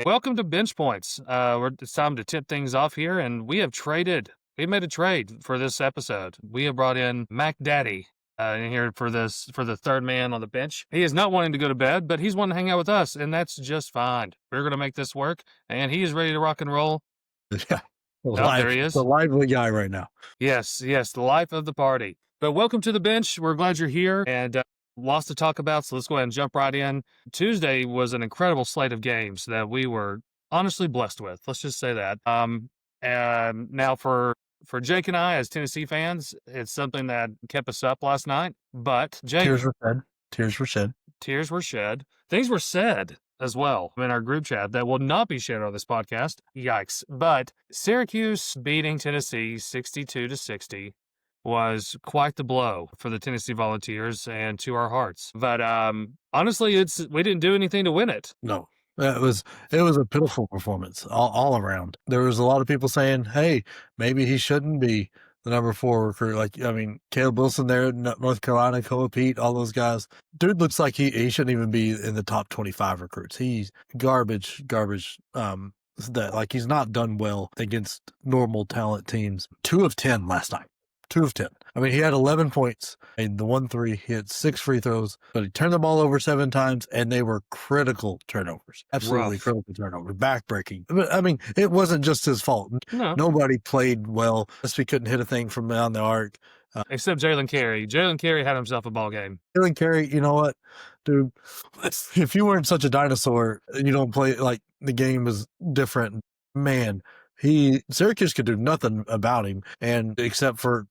Welcome to Bench Points. It's time to tip things off here, and we have traded. We made a trade for this episode. We have brought in Mac Daddy in here for the third man on the bench. He is not wanting to go to bed, but he's wanting to hang out with us, and that's just fine. We're going to make this work, and he is ready to rock and roll. Yeah, Oh, there he is. the lively guy right now. Yes, the life of the party. But welcome to the bench. We're glad you're here, and lots to talk about, so let's go ahead and jump right in. Tuesday was an incredible slate of games that we were honestly blessed with. Let's just say that. And now for Jake and I, as Tennessee fans, it's something that kept us up last night. But Jake, Tears were shed. Tears were shed. Things were said as well in our group chat that will not be shared on this podcast. Yikes. But Syracuse beating Tennessee 62-60 was quite the blow for the Tennessee Volunteers and to our hearts. But honestly, we didn't do anything to win it. No, it was a pitiful performance all around. There was a lot of people saying, "Hey, maybe he shouldn't be the number 4 recruit." Caleb Wilson there in North Carolina, Koa Pete, all those guys. Dude looks like he shouldn't even be in the top 25 recruits. He's garbage. He's not done well against normal talent teams. 2 of 10 last night. 2 of 10. I mean, he had 11 points in the 1-3. He had 6 free throws, but he turned the ball over 7 times, and they were critical turnovers. Absolutely critical turnovers. Backbreaking. But, I mean, it wasn't just his fault. No. Nobody played well. We couldn't hit a thing from down the arc. Except Jalen Carey. Jalen Carey had himself a ball game. Jalen Carey, you know what, dude? If you weren't such a dinosaur and you don't play, like, the game is different, man, Syracuse could do nothing about him, and except for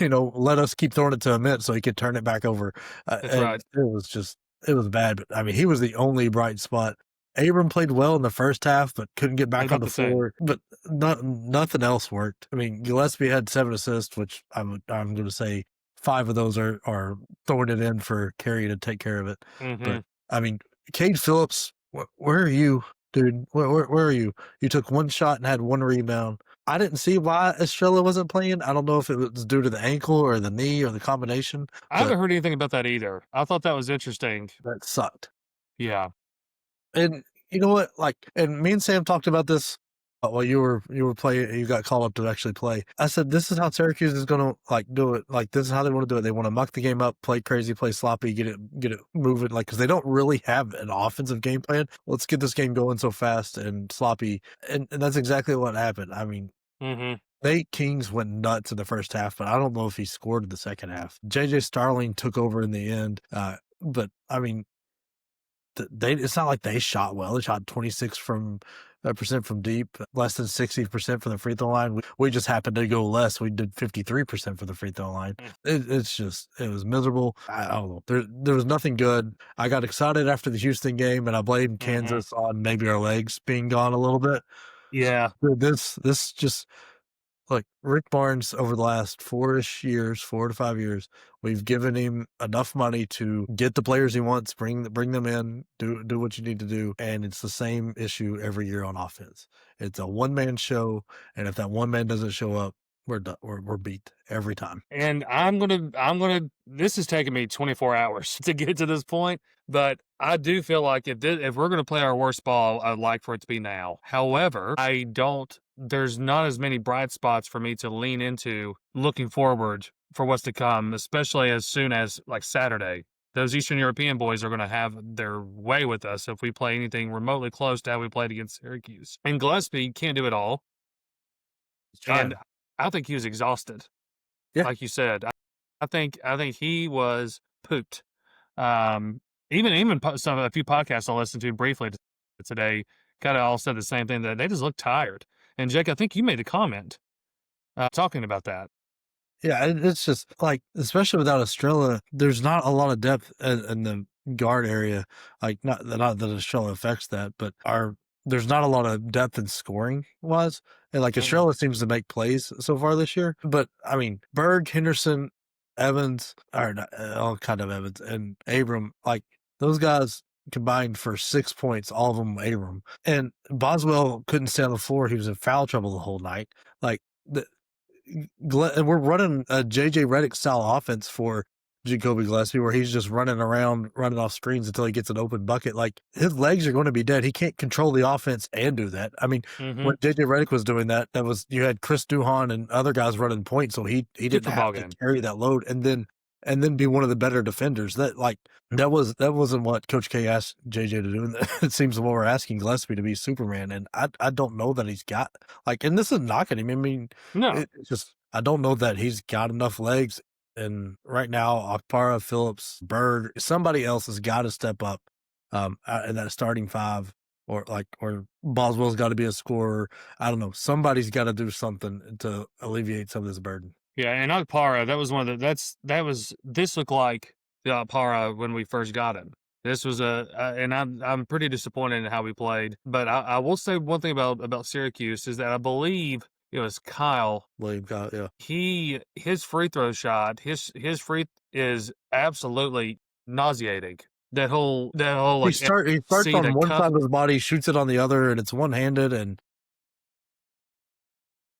let us keep throwing it to him so he could turn it back over. That's right. It was bad, but I mean, he was the only bright spot. Abram played well in the first half, but couldn't get back on the floor. But nothing else worked. I mean, Gillespie had 7 assists, which I'm going to say 5 of those are throwing it in for Carey to take care of it. Mm-hmm. But I mean, Cade Phillips, where are you? Dude, where are you? You took 1 shot and had 1 rebound. I didn't see why Estrella wasn't playing. I don't know if it was due to the ankle or the knee or the combination. I haven't heard anything about that either. I thought that was interesting. That sucked. Yeah. And you know what? And me and Sam talked about this while you were playing. You got called up to actually play. I said, this is how Syracuse is going to do it. This is how they want to do it. They want to muck the game up, play crazy, play sloppy, get it moving. Because they don't really have an offensive game plan. Let's get this game going so fast and sloppy. And that's exactly what happened. I mean, Nate Kings went nuts in the first half, but I don't know if he scored in the second half. JJ Starling took over in the end. But I mean, it's not like they shot well. They shot 26% from deep, less than 60% from the free throw line. We just happened to go less. We did 53% for the free throw line. It was miserable. I don't know. There was nothing good. I got excited after the Houston game, and I blamed Kansas on maybe our legs being gone a little bit. Yeah. This just, like, Rick Barnes over the last 4 to 5 years, we've given him enough money to get the players he wants, bring them in, do what you need to do, and it's the same issue every year on offense. It's a one-man show, and if that one man doesn't show up, we're done. We're beat every time. And I'm gonna. This has taken me 24 hours to get to this point, but I do feel like if we're gonna play our worst ball, I'd like for it to be now. However, there's not as many bright spots for me to lean into looking forward for what's to come, especially as soon as, like, Saturday. Those Eastern European boys are going to have their way with us if we play anything remotely close to how we played against Syracuse. And Gillespie can't do it all. And I think he was exhausted. Yeah. Like you said. I think he was pooped. Even a few podcasts I listened to briefly today kind of all said the same thing, that they just look tired. And Jake, I think you made a comment talking about that. Yeah, it's just like, especially without Estrella, there's not a lot of depth in the guard area. Like, not that Estrella affects that, but there's not a lot of depth in scoring wise. And like, Estrella seems to make plays so far this year. But I mean, Berg, Henderson, Evans, or not, all kind of Evans, and Abram, like, those guys combined for 6 points, all of them Abram. And Boswell couldn't stay on the floor. He was in foul trouble the whole night. Like, and we're running a JJ Redick style offense for Jacoby Gillespie, where he's just running around, running off screens until he gets an open bucket. Like his legs are going to be dead. He can't control the offense and do that. I mean, Mm-hmm. when JJ Redick was doing that, that was you had Chris Duhon and other guys running point, so he Good didn't football have to game. carry that load and then be one of the better defenders. That wasn't what Coach K asked JJ to do. And it seems what we're asking Gillespie to be Superman, and I don't know that he's got like. And this is knocking him. I mean, No. it's just I don't know that he's got enough legs. And right now, Akpara, Phillips, Bird, somebody else has got to step up in that starting five, or Boswell's got to be a scorer. I don't know. Somebody's got to do something to alleviate some of this burden. Yeah, and Akpara, that was one of the this looked like the Akpara when we first got him. This was and I'm pretty disappointed in how we played. But I will say one thing about Syracuse is that I believe it was Kyle. William got yeah. His free throw shot, his free is absolutely nauseating. That whole He like starts see on the one cuff. side of his body, shoots it on the other, and it's one handed. And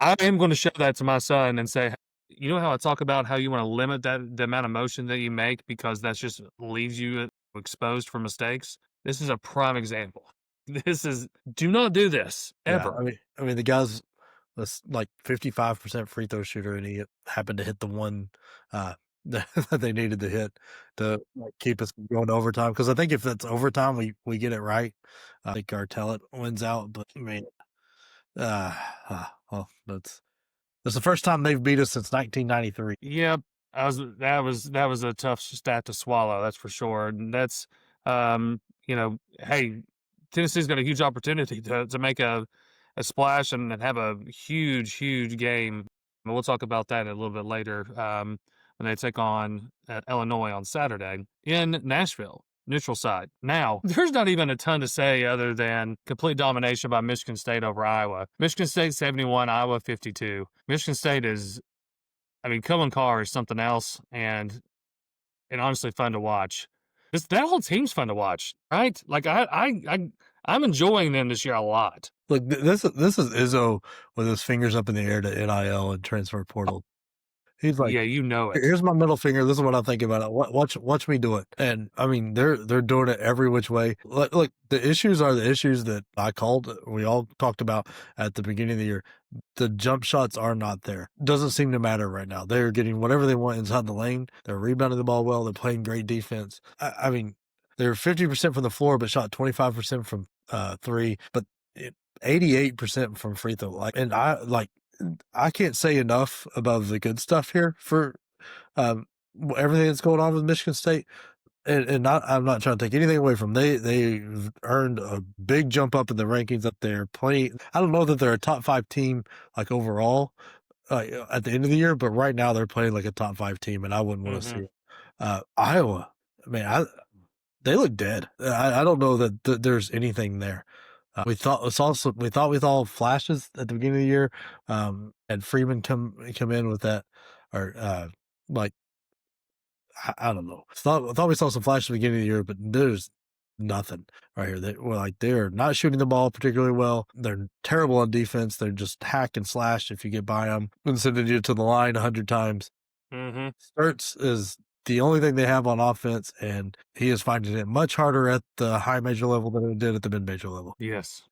I am going to show that to my son and say, you know how I talk about how you want to limit the amount of motion that you make because that's just leaves you exposed for mistakes. This is a prime example. Do not do this yeah, ever. I mean the guy's that's like 55% free throw shooter, and he happened to hit the one that they needed to hit to like keep us going to overtime. Because I think if that's overtime, we get it right. I think Gartellett wins out. But I mean, well, that's the first time they've beat us since 1993. Yep, that was a tough stat to swallow. That's for sure. And that's hey, Tennessee's got a huge opportunity to make a splash and have a huge game. And we'll talk about that a little bit later when they take on Illinois on Saturday in Nashville, neutral side. Now, there's not even a ton to say other than complete domination by Michigan State over Iowa. Michigan State 71, Iowa 52. Michigan State is, I mean, Cullen Carr is something else and honestly fun to watch. That whole team's fun to watch, right? Like I'm enjoying them this year a lot. Look, this is Izzo with his fingers up in the air to NIL and transfer portal. He's like, Yeah, you know it. here's my middle finger. This is what I'm thinking about it. Watch me do it. And I mean, they're doing it every which way. Look, the issues are the issues that I called. We all talked about at the beginning of the year. The jump shots are not there. Doesn't seem to matter right now. They're getting whatever they want inside the lane. They're rebounding the ball well. They're playing great defense. I mean, they're 50% from the floor, but shot 25% from three, but 88% from free throw. I can't say enough about the good stuff here for everything that's going on with Michigan State. And I'm not trying to take anything away from them. They've earned a big jump up in the rankings up there. Plenty. I don't know that they're a top 5 team like overall at the end of the year, but right now they're playing like a top 5 team, and I wouldn't want to see it. Iowa, man, they look dead. I don't know that there's anything there. We thought we saw flashes at the beginning of the year, and Freeman come in with that, or like I don't know. I thought we saw some flashes at the beginning of the year, but there's nothing right here. They're not shooting the ball particularly well. They're terrible on defense. They're just hack and slash if you get by them and sending you to the line 100 times. Sturts is the only thing they have on offense, and he is finding it much harder at the high major level than it did at the mid major level. Yes.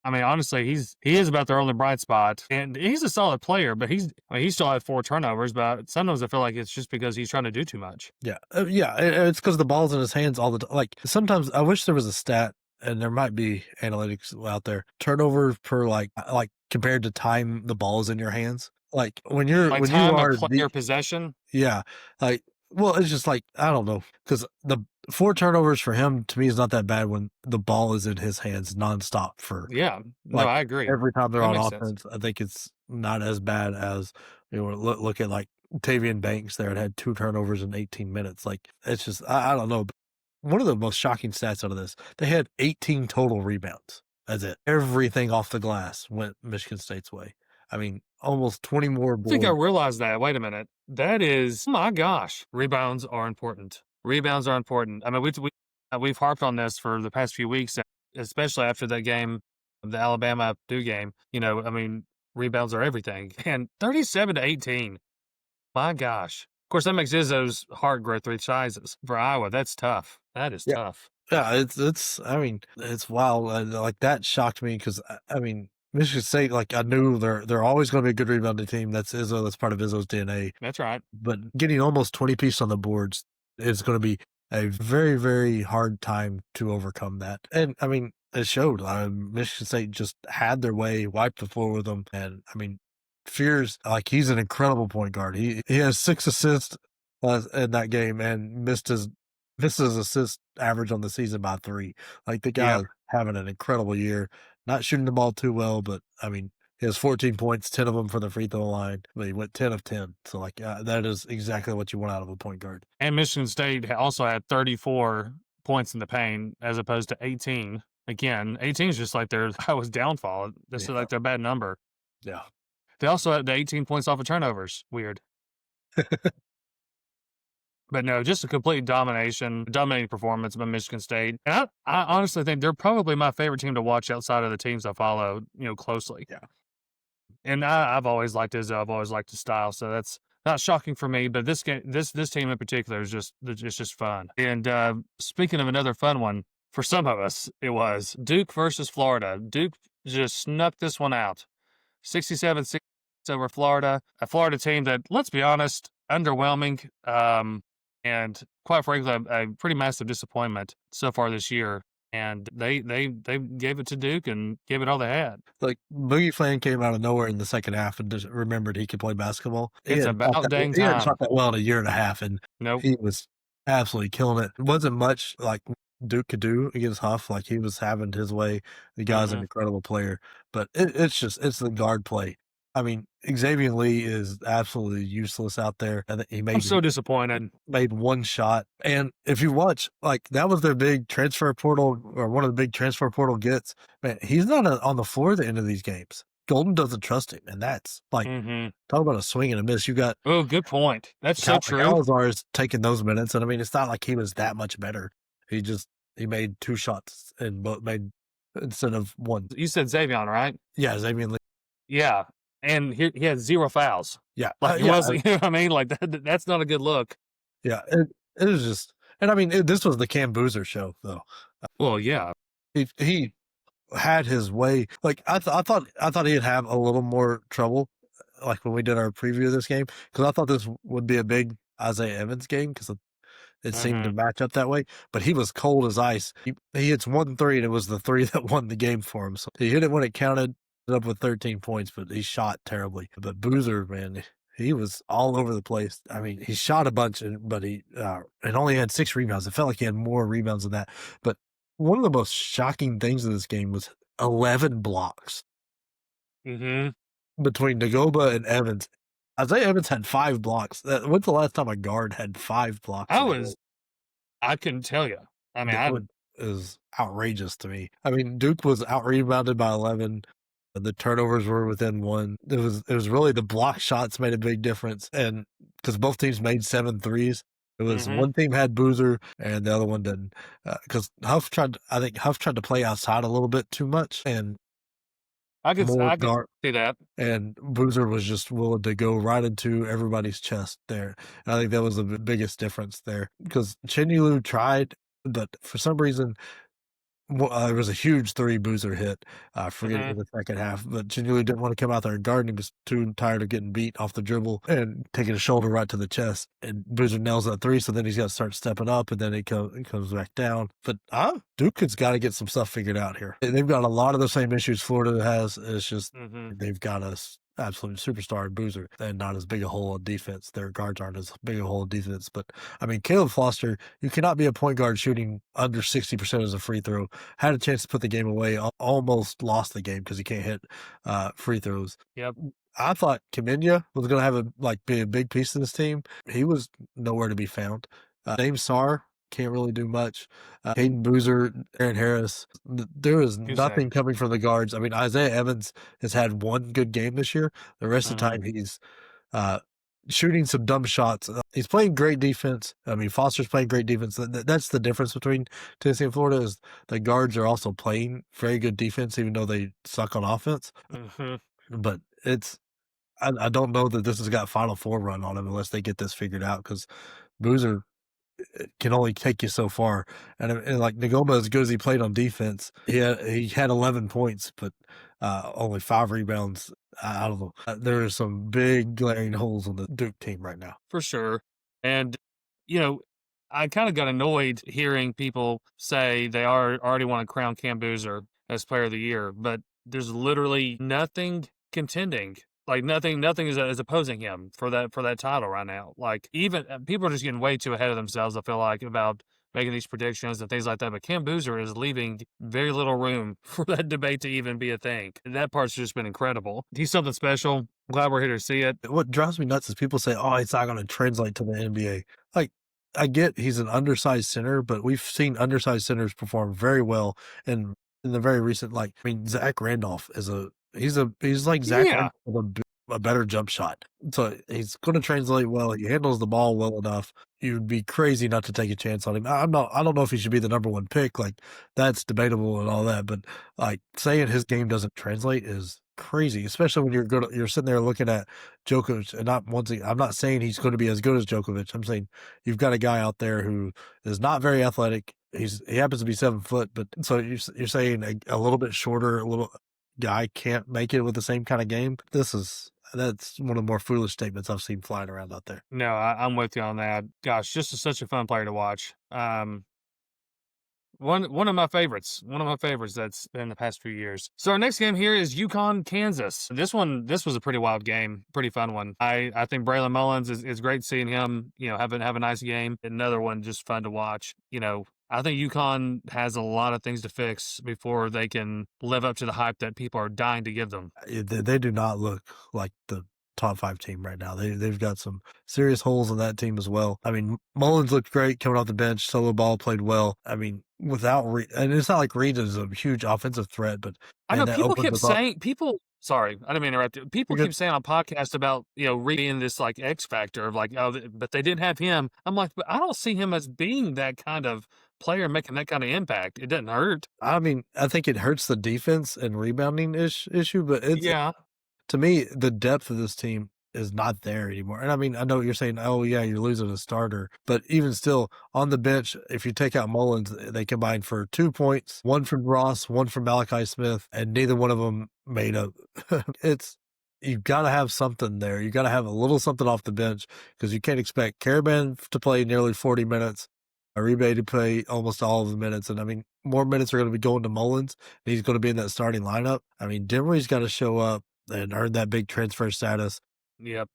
I mean, honestly, he is about their only bright spot, and he's a solid player. But he still had 4 turnovers. But sometimes I feel like it's just because he's trying to do too much. Yeah, it's because the ball's in his hands all the time. Like sometimes I wish there was a stat, and there might be analytics out there. Turnover per like compared to time the ball is in your hands. Like when you are player possession. Yeah, like well, it's just like I don't know because the 4 turnovers for him to me is not that bad when the ball is in his hands nonstop for I agree. Every time they're That on makes offense, sense. I think it's not as bad as look at like Tavian Banks there. It had 2 turnovers in 18 minutes. Like it's just I don't know. But one of the most shocking stats out of this, they had 18 total rebounds. That's it. Everything off the glass went Michigan State's way. I mean, almost 20 more boards. I think I realized that. Wait a minute. That is, oh my gosh, rebounds are important. Rebounds are important. I mean, we've harped on this for the past few weeks, especially after that game, the Alabama-Purdue game. I mean, rebounds are everything. And 37-18. My gosh. Of course, that makes Izzo's heart grow 3 sizes. For Iowa, that's tough. That is Yeah. tough. Yeah, it's I mean, it's wild, like, that shocked me 'cause, I mean, Michigan State, like, I knew they're always gonna be a good rebounding team, that's Izzo, that's part of Izzo's DNA, That's right. but getting almost 20 piece on the boards is gonna be a very, very hard time to overcome that, and, I mean, it showed, Michigan State just had their way, wiped the floor with them, and, I mean, Fears, like, he's an incredible point guard, he has 6 assists, in that game and missed his assist average on the season by 3. Like, the guy Yep. is having an incredible year, not shooting the ball too well, but, I mean, he has 14 points, 10 of them from the free throw line, but he went 10 of 10. So, like, that is exactly what you want out of a point guard. And Michigan State also had 34 points in the paint as opposed to 18. Again, 18 is just like their Iowa's downfall. This is Yeah, like their bad number. yeah. They also had the 18 points off of turnovers. Weird. But no, just a complete dominating performance by Michigan State. And I honestly think they're probably my favorite team to watch outside of the teams I follow, closely. Yeah. And I've always liked Izzo. I've always liked his style. So that's not shocking for me. But this game, this team in particular is just fun. And speaking of another fun one, for some of us, it was Duke versus Florida. Duke just snuck this one out. 67-6 over Florida. A Florida team that, let's be honest, underwhelming. And quite frankly, a pretty massive disappointment so far this year. And they gave it to Duke and gave it all they had. Like, Boogie Flan came out of nowhere in the second half and just remembered he could play basketball. It's about dang He hadn't time. shot that well in a year and a half, and Nope. he was absolutely killing it. It wasn't much like Duke could do against Huff. Like, he was having his way. The guy's an incredible player, but it's the guard play. I mean, Xavier Lee is absolutely useless out there. I think I'm so disappointed. made one shot. And if you watch, like, that was their big transfer portal, or one of the big transfer portal gets. Man, he's not on the floor at the end of these games. Golden doesn't trust him, and that's like, talk about a swing and a miss. You got Oh, good point. That's so true. Calazar is taking those minutes, and I mean, it's not like he was that much better. He made 2 shots and made instead of 1. You said Xavion, right? Yeah, Xavier Lee. Yeah. And he had 0 fouls. Yeah, Like, he wasn't, you know what I mean? Like, that's not a good look. Yeah, it was just, and I mean, this was the Cam Boozer show, though. Well, yeah. He had his way. Like, I thought he'd have a little more trouble, like when we did our preview of this game, because I thought this would be a big Isaiah Evans game because it seemed to match up that way. But he was cold as ice. He hits 1 3, and it was the 3 that won the game for him. So he hit it when it counted, up with 13 points, but he shot terribly. But Boozer, man, he was all over the place. I mean, he shot a bunch, but he and only had 6 rebounds. It felt like he had more rebounds than that. But one of the most shocking things in this game was 11 blocks between Dagoba and Evans. Isaiah Evans had 5 blocks. When's the last time a guard had 5 blocks? I couldn't tell you. I mean, it was outrageous to me. I mean, Duke was out rebounded by 11. The turnovers were within 1. It was really the block shots made a big difference, and because both teams made 7 threes. It was one team had Boozer and the other one didn't. Because I think Huff tried to play outside a little bit too much, and I could see that. And Boozer was just willing to go right into everybody's chest there. And I think that was the biggest difference there, because Chenulu tried, but for some reason, there was a huge 3 Boozer hit, in the second half, but Chinuli didn't want to come out there and guard. He was too tired of getting beat off the dribble and taking a shoulder right to the chest. And Boozer nails that 3, so then he's got to start stepping up, and then he comes back down. But Duke has got to get some stuff figured out here. They've got a lot of the same issues Florida has. It's just they've got us absolute superstar in Boozer and not as big a hole of defense. Their guards aren't as big a hole of defense. But, I mean, Caleb Foster, you cannot be a point guard shooting under 60% as a free throw. Had a chance to put the game away, almost lost the game because he can't hit free throws. Yep. I thought Kaminya was going to have be a big piece of this team. He was nowhere to be found. James Sarr can't really do much. Hayden Boozer, Aaron Harris, there is nothing coming from the guards. I mean, Isaiah Evans has had 1 good game this year. The rest of the time, he's shooting some dumb shots. He's playing great defense. I mean, Foster's playing great defense. That's the difference between Tennessee and Florida, is the guards are also playing very good defense, even though they suck on offense. But I don't know that this has got Final Four run on him unless they get this figured out because Boozer can only take you so far. And like Nagoma, as good as he played on defense, he had 11 points, but only 5 rebounds. I don't know. There are some big glaring holes on the Duke team right now. For sure. And, you know, I kind of got annoyed hearing people say they already want to crown Cam Boozer as player of the year, but there's literally nothing contending. Like nothing is opposing him for that title right now. Like even people are just getting way too ahead of themselves. I feel like about making these predictions and things like that. But Cam Boozer is leaving very little room for that debate to even be a thing. That part's just been incredible. He's something special. Glad we're here to see it. What drives me nuts is people say, "Oh, it's not going to translate to the NBA." Like, I get he's an undersized center, but we've seen undersized centers perform very well in the very recent. Like, I mean, Zach Randolph is he's like Zach Yeah. Randolph with a better jump shot, so he's going to translate well. He handles the ball well enough. You'd be crazy not to take a chance on him. I don't know if he should be the number one pick. Like, that's debatable and all that, but like saying his game doesn't translate is crazy, especially when you're sitting there looking at Djokovic, and not once again, I'm not saying he's going to be as good as Djokovic. I'm saying you've got a guy out there who is not very athletic. He happens to be 7 foot, but so you're saying a little bit shorter, a little guy can't make it with the same kind of game. That's one of the more foolish statements I've seen flying around out there. No, I'm with you on that. Gosh, just such a fun player to watch. One of my favorites. One of my favorites that's been the past few years. So our next game here is UConn, Kansas. This was a pretty wild game, pretty fun one. I think Braylon Mullins is great seeing him, have a nice game. Another one just fun to watch. I think UConn has a lot of things to fix before they can live up to the hype that people are dying to give them. They do not look like the top 5 team right now. They've got some serious holes in that team as well. I mean, Mullins looked great coming off the bench. Solo ball played well. I mean, without and it's not like Reed is a huge offensive threat, but I know and that people opens kept us up. saying people. Sorry, I didn't mean to interrupt you. People You're keep good. saying on podcasts about Reed being this like X factor of like but they didn't have him. I'm like, but I don't see him as being that kind of player making that kind of impact. It doesn't hurt. I mean, I think it hurts the defense and rebounding issue, but it's Yeah, to me, the depth of this team is not there anymore. And I mean, I know what you're saying, oh yeah, you're losing a starter, but even still, on the bench, if you take out Mullins, they combined for 2 points, one from Ross, one from Malachi Smith, and neither one of them made up. It's you've got to have something there. You got to have a little something off the bench because you can't expect Caravan to play nearly 40 minutes, Aribe to play almost all of the minutes. And I mean, more minutes are going to be going to Mullins, and he's going to be in that starting lineup. I mean, Demery's got to show up and earn that big transfer status. yep.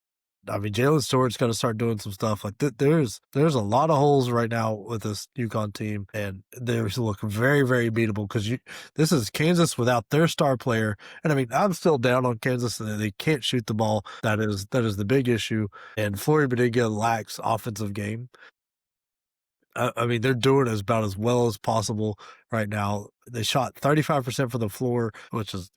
I mean, Jalen Stewart's got to start doing some stuff. Like there's a lot of holes right now with this UConn team, and they look very, very beatable because this is Kansas without their star player. And I mean, I'm still down on Kansas, and they can't shoot the ball. That is the big issue. And Flory Bediga lacks offensive game. I mean, they're doing about as well as possible right now. They shot 35% from the floor, which is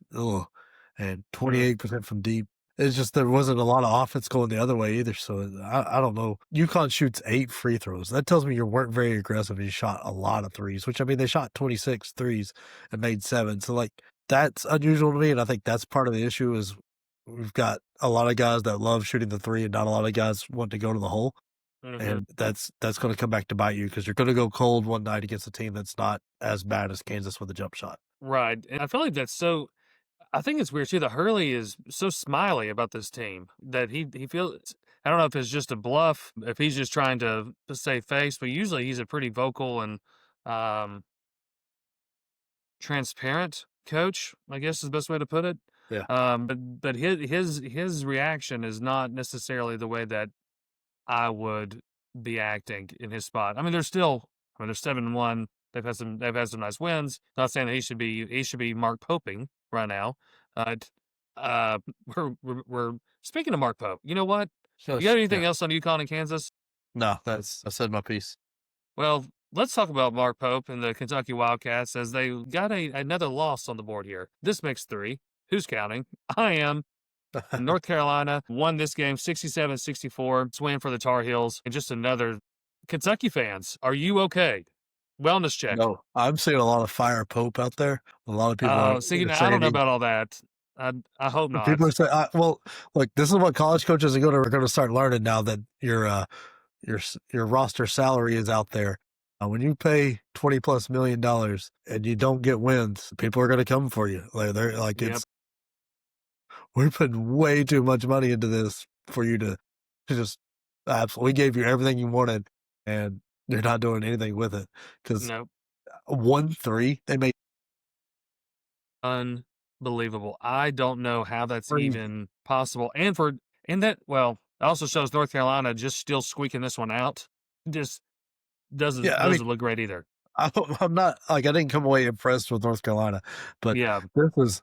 and 28% from deep. It's just there wasn't a lot of offense going the other way either. So I don't know. UConn shoots 8 free throws. That tells me you weren't very aggressive and you shot a lot of threes, which I mean, they shot 26 threes and made 7. So like that's unusual to me. And I think that's part of the issue is we've got a lot of guys that love shooting the 3 and not a lot of guys want to go to the hole. Mhm. And that's going to come back to bite you because you're going to go cold one night against a team that's not as bad as Kansas with a jump shot. Right, and I feel like that's so. I think it's weird too that Hurley is so smiley about this team that he feels. I don't know if it's just a bluff, if he's just trying to save face, but usually he's a pretty vocal and um, transparent coach, I guess is the best way to put it. Yeah. But his reaction is not necessarily the way that I would be acting in his spot. I mean, they're 7-1. They've had some nice wins. Not saying that he should be Mark Poping right now. But we're speaking of Mark Pope. You know what? You got anything Yeah. else on UConn and Kansas? No, I said my piece. Well, let's talk about Mark Pope and the Kentucky Wildcats as they got another loss on the board here. This makes 3. Who's counting? I am. North Carolina won this game 67-64. It's win for the Tar Heels. And just another Kentucky fans, are you okay? Wellness check. No, I'm seeing a lot of fire Pope out there. A lot of people are Oh, see, I saying don't know about all that. I hope People are not. saying, well, look, this is what college coaches are going to start learning now that your roster salary is out there. When you pay $20+ million and you don't get wins, people are going to come for you. Like they're like Yep. it's we're putting way too much money into this for you to just absolutely. We gave you everything you wanted, and you're not doing anything with it because No. 1-3 they made Unbelievable. I don't know how that's crazy. even possible. And that well, it also shows North Carolina just still squeaking this one out. Just Yeah, I mean, doesn't look great either. I'm not like I didn't come away impressed with North Carolina, but Yeah. this was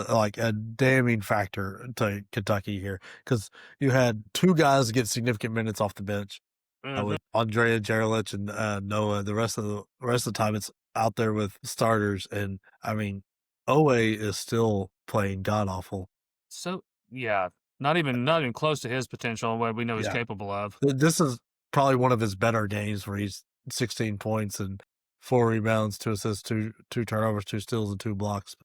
like a damning factor to Kentucky here because you had two guys get significant minutes off the bench Mhm. with Andrea Jerelich and Noah. The rest of the time it's out there with starters, and I mean, Owe is still playing god awful. So yeah, not even close to his potential and what we know he's Yeah, capable of. this is probably one of his better games where he's 16 points and 4 rebounds, 2 assists, two turnovers, 2 steals, and 2 blocks.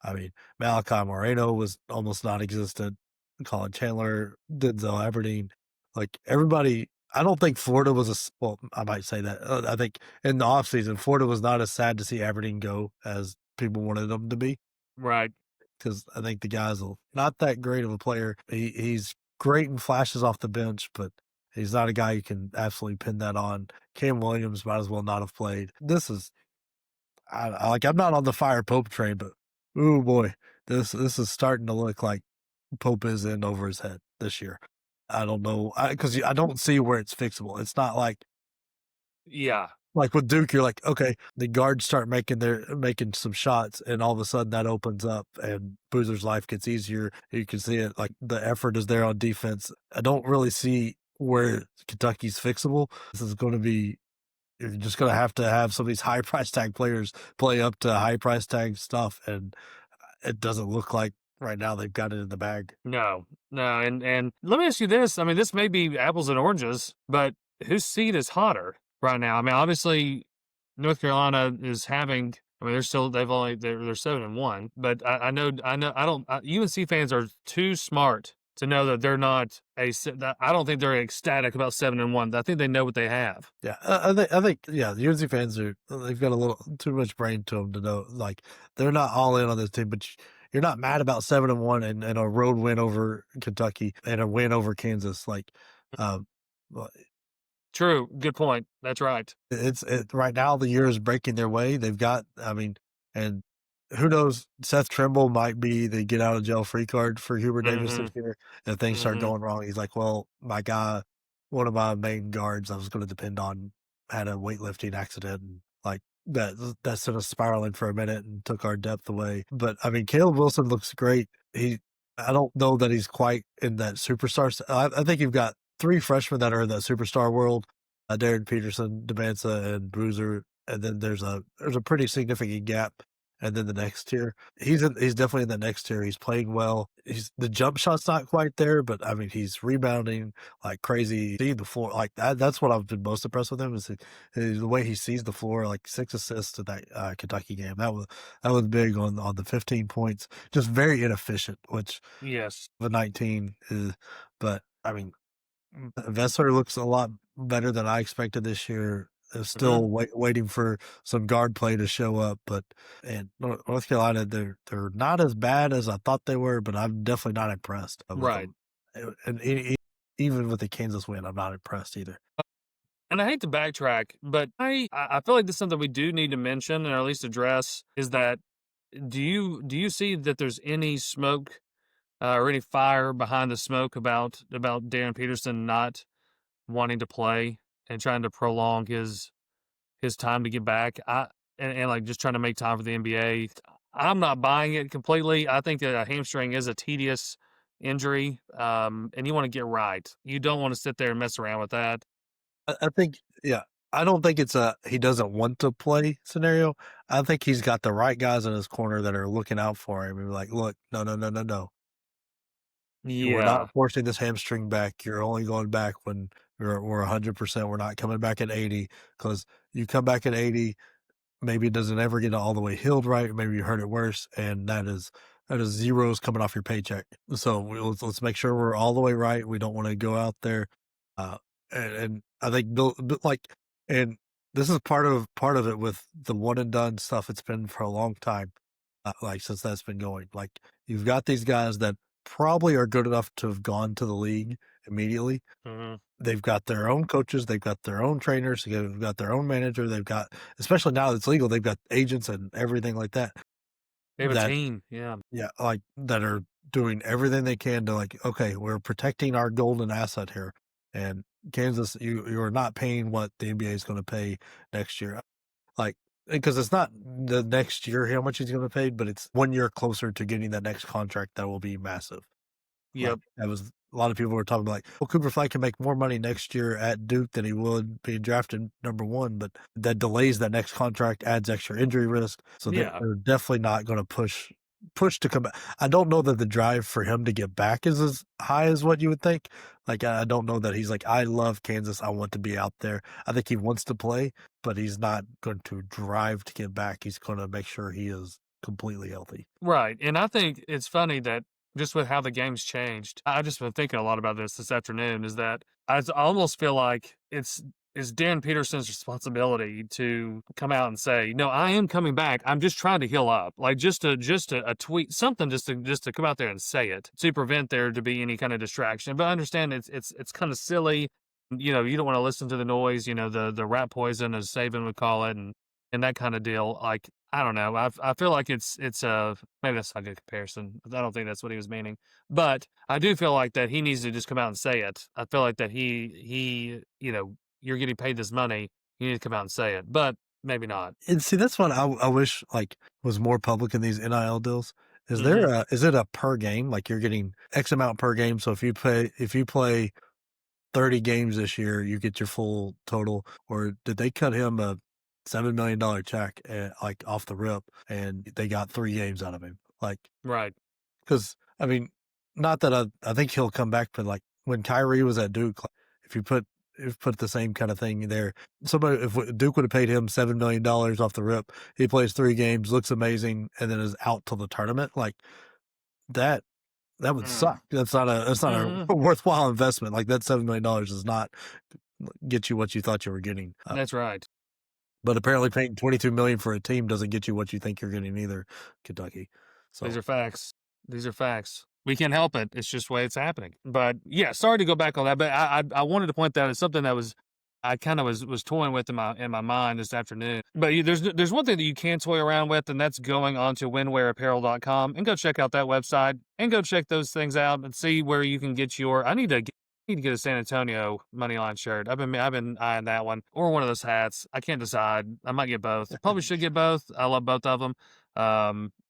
I mean, Malachi Moreno was almost non-existent. Colin Chandler, Denzel Aberdeen, like everybody. I don't think Florida was well. I might say that. I think in the offseason, Florida was not as sad to see Aberdeen go as people wanted them to be Right. because I think the guy's not that great of a player. He's great and flashes off the bench, but he's not a guy you can absolutely pin that on. Cam Williams might as well not have played. This is I'm not on the fire Pope train, but oh boy, this is starting to look like Pope is in over his head this year. I don't know because I don't see where it's fixable. It's not Yeah. like with Duke. You're like, okay, the guards start making some shots, and all of a sudden that opens up, and Boozer's life gets easier. You can see it like the effort is there on defense. I don't really see where Kentucky's fixable. This is going to be you're just going to have some of these high price tag players play up to high price tag stuff, and it doesn't look like right now they've got it in the bag. No. No. And let me ask you this. I mean, this may be apples and oranges, but whose seed is hotter right now? I mean, obviously North Carolina is having. I mean, they're 7-1, but I know I don't. UNC fans are too smart to know that they're not that I don't think they're ecstatic about 7-1. I think they know what they have. Yeah, I think yeah, the UNC fans they've got a little too much brain to them to know like they're not all in on this team, but you're not mad about 7-1 and a road win over Kentucky and a win over Kansas. Like, um, well, True. Good point. That's right. right now the year is breaking their way. They've got, I mean, and who knows? Seth Trimble might be the get out of jail free card for Hubert Davis this Mm-hmm. year. If things start Mm-hmm. going wrong, he's like, well, my guy, one of my main guards I was going to depend on had a weightlifting accident and like that sent us spiraling for a minute and took our depth away. But I mean, Caleb Wilson looks great. I don't know that he's quite in that superstar. I think you've got three freshmen that are in that superstar world: Darren Peterson, Demansa, and Bruiser. And then there's a pretty significant gap. And then the next tier, he's definitely in the next tier. He's playing well. The jump shot's not quite there, but I mean he's rebounding like crazy. Seeing the floor like that. That's what I've been most impressed with him is the way he sees the floor. Like 6 assists in that Kentucky game. That was big on the 15 points. Just very inefficient, which Yes. the 19 is. But I mean, Vessler looks a lot better than I expected this year. Mm-hmm. Still waiting for some guard play to show up, but and North Carolina, they're not as bad as I thought they were, but I'm definitely not impressed with Right. them. And even with the Kansas win, I'm not impressed either. And I hate to backtrack, but I feel like this is something we do need to mention or at least address is that do you see that there's any smoke or any fire behind the smoke about Darren Peterson not wanting to play and trying to prolong his time to get back? And like just trying to make time for the NBA. I'm not buying it completely. I think that a hamstring is a tedious injury, and you want to get right. You don't want to sit there and mess around with that. I think, yeah, I don't think it's a he doesn't want to play scenario. I think he's got the right guys in his corner that are looking out for him. And like, look, no, no, no, no, no. We're Yeah. not forcing this hamstring back. You're only going back when we're 100%. We're not coming back at 80 because you come back at 80, maybe it doesn't ever get all the way healed right. Maybe you hurt it worse, and that is zeros coming off your paycheck. So let's make sure we're all the way right. We don't want to go out there, uh, and I think and this is part of it with the one and done stuff. It's been for a long time, like since that's been going. Like you've got these guys that probably are good enough to have gone to the league immediately. Mhm. They've got their own coaches, they've got their own trainers, they've got their own manager, they've got, especially now that it's legal, they've got agents and everything like that. They have a That team, yeah. Yeah, like that are doing everything they can to like, okay, we're protecting our golden asset here. And Kansas, you are not paying what the NBA is going to pay next year. Like, because it's not the next year how much he's going to pay, but it's 1 year closer to getting that next contract that will be massive. Like, Yep. that was a lot of people were talking about, like, well, Cooper Flight can make more money next year at Duke than he would being drafted number one, but that delays that next contract, adds extra injury risk. So Yeah. they're definitely not going to push to come back. I don't know that the drive for him to get back is as high as what you would think. Like, I don't know that he's like, I love Kansas. I want to be out there. I think he wants to play, but he's not going to drive to get back. He's going to make sure he is completely healthy. Right, and I think it's funny that just with how the game's changed, I just been thinking a lot about this afternoon, is that I almost feel like it's Dan Peterson's responsibility to come out and say, "No, I am coming back. I'm just trying to heal up." Like, just a tweet, something just to come out there and say it, to prevent there to be any kind of distraction. But I understand it's kinda silly. You don't wanna listen to the noise, the rat poison, as Saban would call it, and that kinda deal. Like, I don't know. I feel like it's maybe that's not a good comparison. I don't think that's what he was meaning, but I do feel like that he needs to just come out and say it. I feel like that you're getting paid this money. You need to come out and say it, but maybe not. And see, that's what I wish like was more public in these NIL deals. Hmm. Is it a per game? Like you're getting X amount per game. So if you play 30 games this year, you get your full total. Or did they cut him a $7 million check like off the rip, and they got 3 games out of him? Like, Right. because I mean, not that I think he'll come back, but like when Kyrie was at Duke, like, if you put the same kind of thing there, somebody if Duke would have paid him $7 million off the rip, he plays 3 games, looks amazing, and then is out till the tournament. Like that that would Mm. suck. That's not Hmm. a worthwhile investment. Like that $7 million does not get you what you thought you were getting. That's right. But apparently, paying 22 million for a team doesn't get you what you think you're getting either, Kentucky. These So are facts. These are facts. We can't help it. It's just the way it's happening. But yeah, sorry to go back on that, but I wanted to point that as something that I kind of was toying with in my mind this afternoon. But there's one thing that you can toy around with, and that's going on to winwearapparel.com and go check out that website and go check those things out and see where you can get your. I need to get a San Antonio money line shirt. I've been eyeing that one or one of those hats. I can't decide. I might get both. Probably should get both. I love both of them.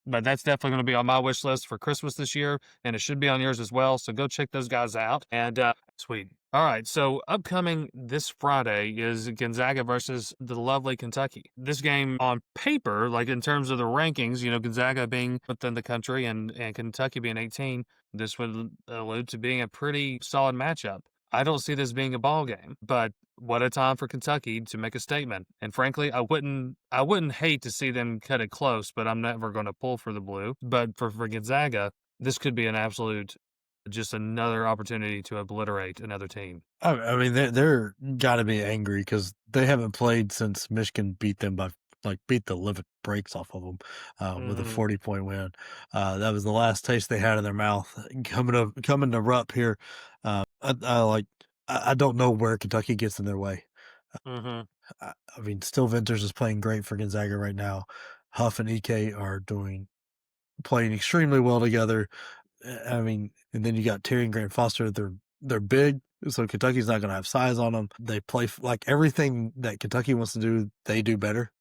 But that's definitely going to be on my wish list for Christmas this year, and it should be on yours as well. So go check those guys out. And sweet. All right. So upcoming this Friday is Gonzaga versus the lovely Kentucky. This game on paper, like in terms of the rankings, Gonzaga being within the country and Kentucky being 18, this would allude to being a pretty solid matchup. I don't see this being a ball game, but what a time for Kentucky to make a statement. And frankly, I wouldn't hate to see them cut it close, but I'm never going to pull for the blue. But for Gonzaga, this could be an absolute just another opportunity to obliterate another team. I mean, they're got to be angry because they haven't played since Michigan beat them by like beat the living breaks off of them with a Hmm. 40-point win. That was the last taste they had in their mouth. Coming to Rupp here. I don't know where Kentucky gets in their way. Hmm. I mean, Still Venters is playing great for Gonzaga right now. Huff and Ek are playing extremely well together. I mean, and then you got Terry and Grant Foster. They're big, so Kentucky's not going to have size on them. They play like everything that Kentucky wants to do. They do better.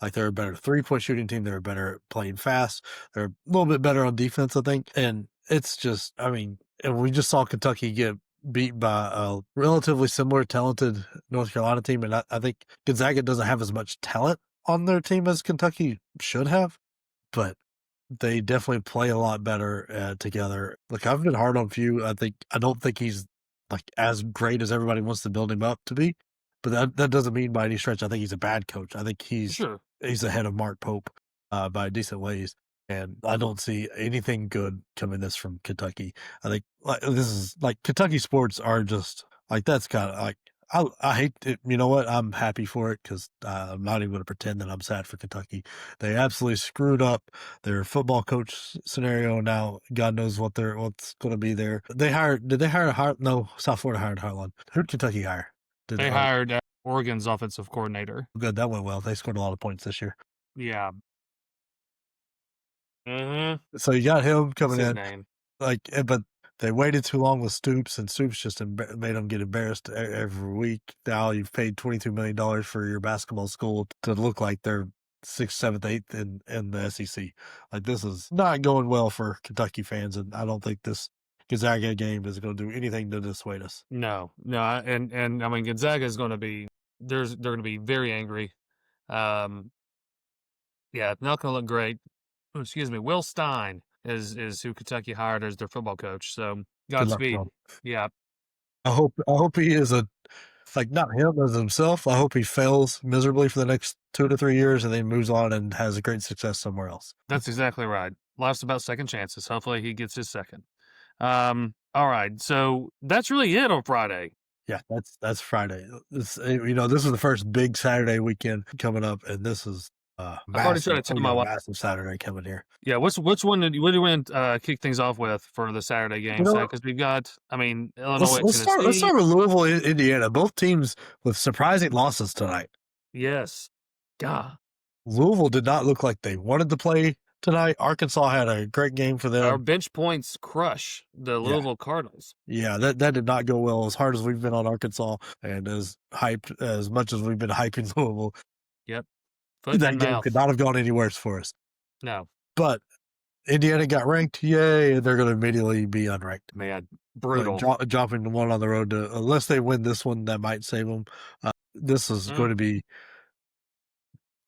Like they're a better 3-point shooting team. They're better at playing fast. They're a little bit better on defense, I think. And it's just, I mean, and we just saw Kentucky get beat by a relatively similar talented North Carolina team, and I think Gonzaga doesn't have as much talent on their team as Kentucky should have, but they definitely play a lot better together. Like I've been hard on Few. I don't think he's like as great as everybody wants to build him up to be, but that doesn't mean by any stretch I think he's a bad coach. I think Sure. he's ahead of Mark Pope by decent ways. and I don't see anything good coming this from Kentucky. I think this is like Kentucky sports are just like that's kind of like I hate it. You know what? I'm happy for it because I'm not even going to pretend that I'm sad for Kentucky. They absolutely screwed up their football coach scenario. Now God knows what's going to be there. They hired? Did they hire No, South Florida hired Harlan. Who did Kentucky hire? Did They or hired Oregon's offensive coordinator. good that went well. They scored a lot of points this year. Yeah. Mm-hmm. So you got him What's coming his in. name? But they waited too long with Stoops, and Stoops just made them get embarrassed every week. Now you've paid $22 million for your basketball school to look like they're sixth, seventh, eighth in the SEC. Like this is not going well for Kentucky fans, and I don't think this Gonzaga game is going to do anything to dissuade us. No, and I mean Gonzaga is going to be they're going to be very angry. Um, yeah, not going to look great. Oh, excuse me. Will Stein is who Kentucky hired as their football coach. So Good luck, Godspeed. Tom. Yeah, I hope he is like not him as himself. I hope he fails miserably for the next 2 to 3 years and then moves on and has a great success somewhere else. that's exactly right. Life's about second chances. Hopefully he gets his second. All right. So that's really it on Friday. Yeah, that's Friday. This this is the first big Saturday weekend coming up, and this is I've already tried massive. to tell We my got a wife. massive Saturday coming here. Yeah, what do you want to kick things off with for the Saturday You games? know, Because we've got, I mean, let's Illinois, let's start let's Tennessee. start with Louisville, Indiana. Both teams with surprising losses tonight. Yes. God, Louisville did not look like they wanted to play tonight. Arkansas had a great game for our them. bench points crush the Yeah, Louisville Cardinals. yeah, that did not go well. As hard as we've been on Arkansas and as hyped as much as we've been hyping Louisville, Yep. Foot that and game could mouth. not have gone any worse for us. No, But Indiana got ranked, yay, and they're going to immediately be unranked. man, Like brutal. dropping the one on the road to, unless they win this one, that might save them. This is going to be,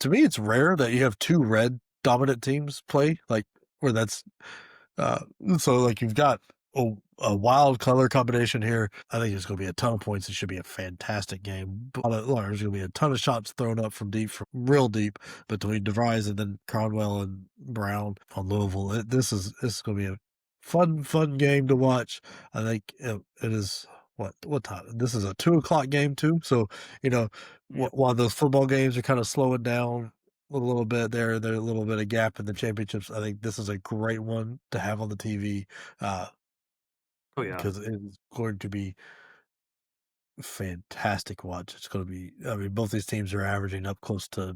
to me, it's rare that you have two red dominant teams play, like where that's, uh, so like you've got a wild color combination here. I think there's going to be a ton of points. It should be a fantastic game. There's going to be a ton of shots thrown up from real deep between DeVries and then Cronwell and Brown on Louisville. This is going to be a fun game to watch. I think it is. What time? This is a 2:00 game too. So Yep. while those football games are kind of slowing down a little bit, there's a little bit of gap in the championships. I think this is a great one to have on the TV. Oh yeah. Because it's going to be fantastic watch. It's going to be, I mean, both these teams are averaging up close to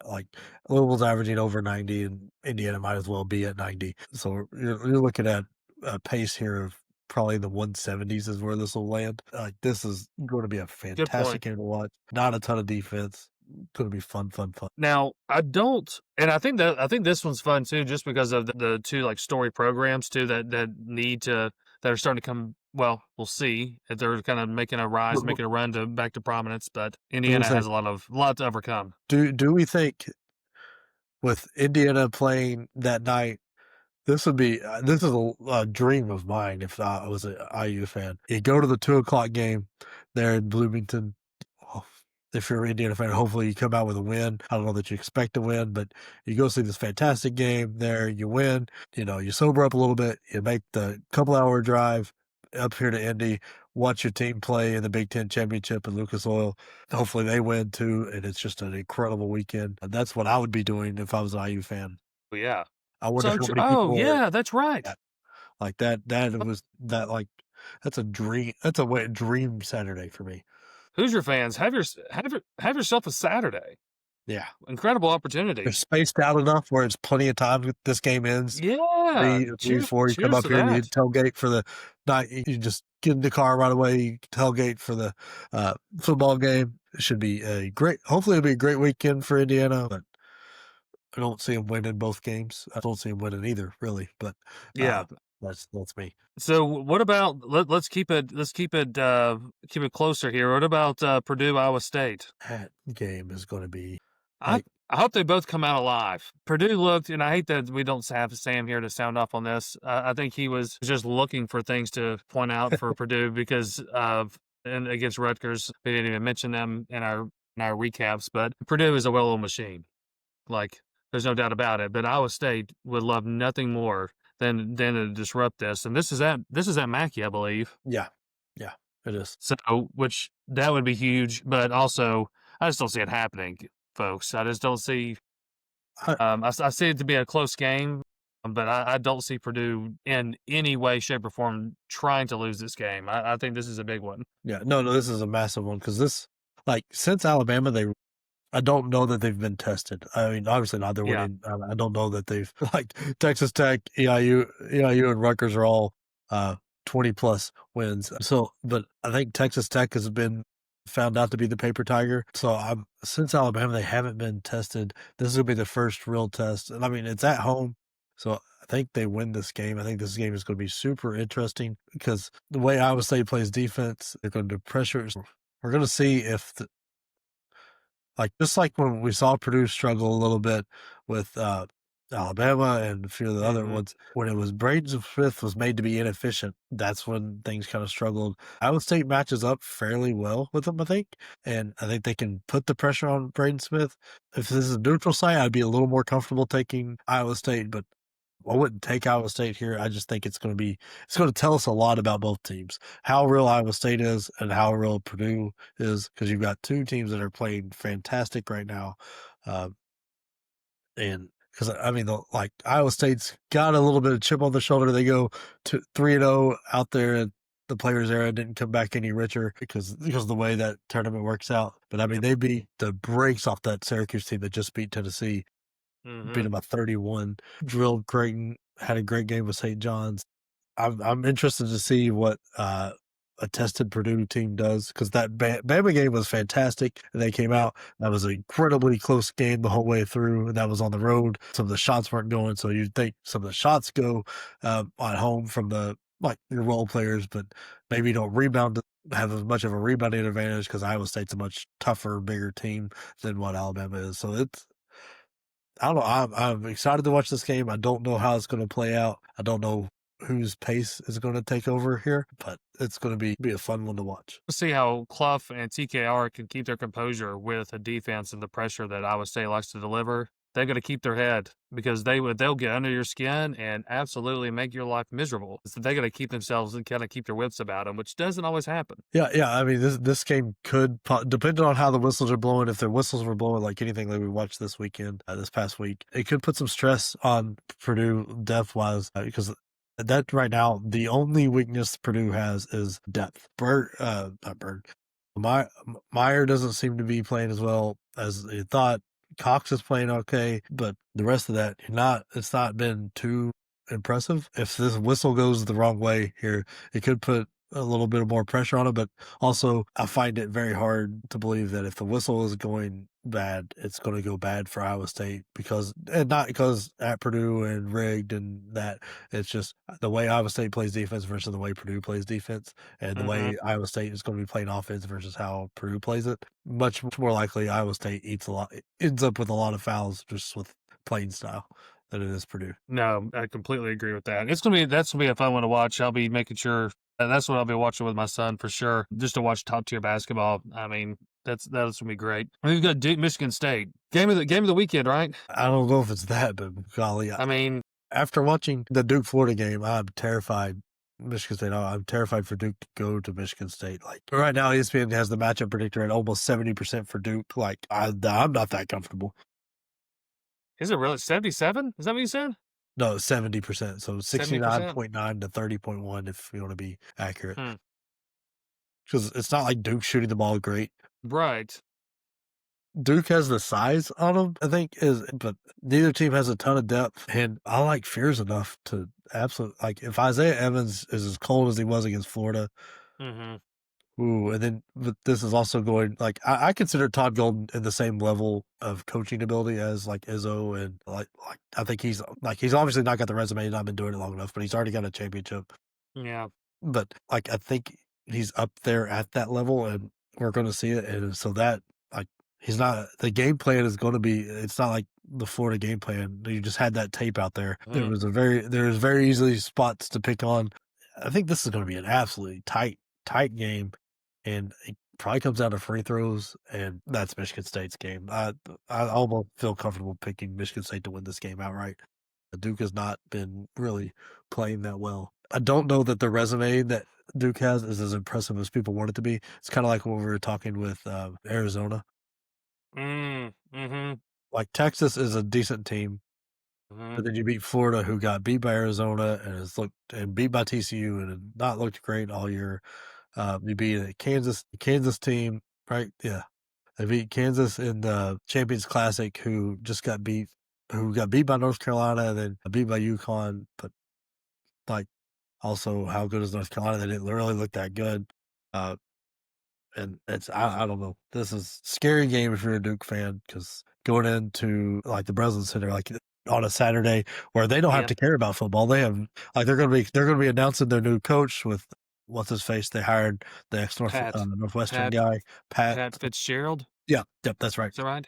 like Louisville's averaging over 90 and Indiana might as well be at 90. So you're looking at a pace here of probably the 170s is where this will land. This is going to be a Good fantastic point. game to watch. Not a ton of defense. Going to be fun. Now I don't, and I think this one's fun too, just because of the two like story programs too that need to that are starting to come. Well, we'll see if they're kind of making a run to back to prominence. But Indiana has a lot to overcome. Do we think with Indiana playing that night, this is a dream of mine if I was an IU fan. You go to the 2:00 game there in Bloomington. Oh, if you're an Indiana fan, hopefully you come out with a win. I don't know that you expect to win, but you go see this fantastic game there. You win. You sober up a little bit. You make the couple-hour drive up here to Indy, watch your team play in the Big Ten championship at Lucas Oil. Hopefully they win too, and it's just an incredible weekend. And that's what I would be doing if I was an IU fan. But yeah. I wonder how many Oh people were yeah, that's right. like that. Like that's a dream. That's a dream Saturday for me. Hoosier fans, have yourself a Saturday. Yeah, Incredible they're opportunity. spaced out enough where it's plenty of time. This game ends Yeah. three, four. You come Cheers up to here, you that. tailgate for the night. You just get in the car right away. You tailgate for the football game. It should be hopefully it'll be a great weekend for Indiana, but I don't see them winning both games. I don't see them winning either, really. But Yeah. that's me. So what about let's keep it closer here. What about Purdue Iowa State? That game is going to be I hope they both come out alive. Purdue looked, and I hate that we don't have Sam here to sound off on this. I think he was just looking for things to point out for Purdue because and against Rutgers, we didn't even mention them in our recaps. But Purdue is a well-oiled machine. Like There's no doubt about it. But Iowa State would love nothing more than to disrupt this. And this is at Mackey, I believe. Yeah, yeah, it is. So, which that would be huge. But also, I just don't see it happening, folks. I just don't see. I, I see it to be a close game, but I don't see Purdue in any way, shape, or form trying to lose this game. I think this is a big one. yeah, no, this is a massive one because this, like, since Alabama, I don't know that they've been tested. I mean, obviously not. They're Yeah. winning. I don't know that they've like Texas Tech, EIU, and Rutgers are all 20 plus wins. So, but I think Texas Tech has been found out to be the paper tiger. So since Alabama, they haven't been tested. This is gonna be the first real test, and I mean it's at home. So I think they win this game. I think this game is going to be super interesting because the way Iowa State plays defense, they're going to pressure. We're going to see if like just like when we saw Purdue struggle a little bit with Alabama and a few of the other Mhm. ones, when it was Braden Smith was made to be inefficient, that's when things kind of struggled. Iowa State matches up fairly well with them, I think, and I think they can put the pressure on Braden Smith. If this is a neutral site, I'd be a little more comfortable taking Iowa State, but I wouldn't take Iowa State here. I just think it's going to tell us a lot about both teams, how real Iowa State is and how real Purdue is, because you've got two teams that are playing fantastic right now. Uh, and because I mean, like Iowa State's got a little bit of chip on the shoulder. They go to 3-0 out there, and the players era didn't come back any richer because of the way that tournament works out. But I mean, they beat the brakes off that Syracuse team that just beat Tennessee, beat Mhm. them by 31. Drilled Creighton, had a great game with St. John's. I'm interested to see what a tested Purdue team does because that Bama game was fantastic. And they came Yep. out. That was an incredibly close game the whole way through, and that was on the road. Some of the shots weren't going, so you'd think some of the shots go on home from the like your role players, but maybe you don't have as much of a rebounding advantage because Iowa State's a much tougher, bigger team than what Alabama is. So I don't know. I'm excited to watch this game. I don't know how it's going to play out. I don't know whose pace is going to take over here, but it's going to be a fun one to watch. We'll see how Clough and TKR can keep their composure with a defense and the pressure that Iowa State likes to deliver. They got to keep their head because they'll get under your skin and absolutely make your life miserable. So they got to keep themselves and kind of keep their wits about them, which doesn't always happen. Yeah, yeah. I mean, this game could, depending on how the whistles are blowing, if their whistles were blowing like anything like we watched this weekend, this past week, it could put some stress on Purdue depth wise because that right now the only weakness Purdue has is depth. Not Bird. Meyer doesn't seem to be playing as well as he thought. Cox is playing okay, but the rest of that, it's not been too impressive. If this whistle goes the wrong way here, it could put a little bit more pressure on it, but also I find it very hard to believe that if the whistle is going bad, it's going to go bad for Iowa State and not because at Purdue and rigged and that. It's just the way Iowa State plays defense versus the way Purdue plays defense, and the Mm-hmm. way Iowa State is going to be playing offense versus how Purdue plays it. Much more likely, Iowa State ends up with a lot of fouls just with playing style than it is Purdue. No, I completely agree with that. That's gonna be a fun one to watch. I'll be making sure that's what I'll be watching with my son for sure, just to watch top tier basketball. I mean, that's gonna be great. We've got Duke, Michigan State game of the weekend, right? I don't know if it's that, but golly, I mean, after watching the Duke Florida game, I'm terrified. Michigan State. I'm terrified for Duke to go to Michigan State. Like right now, ESPN has the matchup predictor at almost 70% for Duke. Like I'm not that comfortable. is it really 77? Is that what you said? No, 70%. So 70%? 69.9 to 30.1 if you want to be accurate. Hmm. Because it's not like Duke's shooting the ball great. Right. Duke has the size on them, I think, but neither team has a ton of depth. And I like Fears enough to absolutely like if Isaiah Evans is as cold as he was against Florida. Mm-hmm. Ooh, and then but this is also going like I consider Todd Golden in the same level of coaching ability as like Izzo and like I think he's obviously not got the resume, not been doing it long enough, but he's already got a championship. Yeah. But like I think he's up there at that level, and we're going to see it. And so that like he's not the game plan is going to be. It's not like the Florida game plan. You just had that tape out there. Mm-hmm. There's very easily spots to pick on. I think this is going to be an absolutely tight game, and Probably comes down to free throws, and that's Michigan State's game. I almost feel comfortable picking Michigan State to win this game outright. Duke has not been really playing that well. I don't know that the resume that Duke has is as impressive as people want it to be. It's kind of like when we were talking with Arizona. Mhm. Like Texas is a decent team, Mhm. but then you beat Florida, who got beat by Arizona and beat by TCU and had not looked great all year. You beat a Kansas team, right? Yeah, they beat Kansas in the Champions Classic, who got beat by North Carolina and then beat by UConn. But like, also, how good is North Carolina? They didn't really look that good. Uh, and I don't know. This is a scary game if you're a Duke fan because going into like the Breslin Center, like on a Saturday where they don't have Yep. to care about football. They have like they're gonna be announcing their new coach with what's his face. They hired the ex Pat. Northwestern Pat guy, Pat. Pat Fitzgerald? Yeah, yep, that's right. Is that right?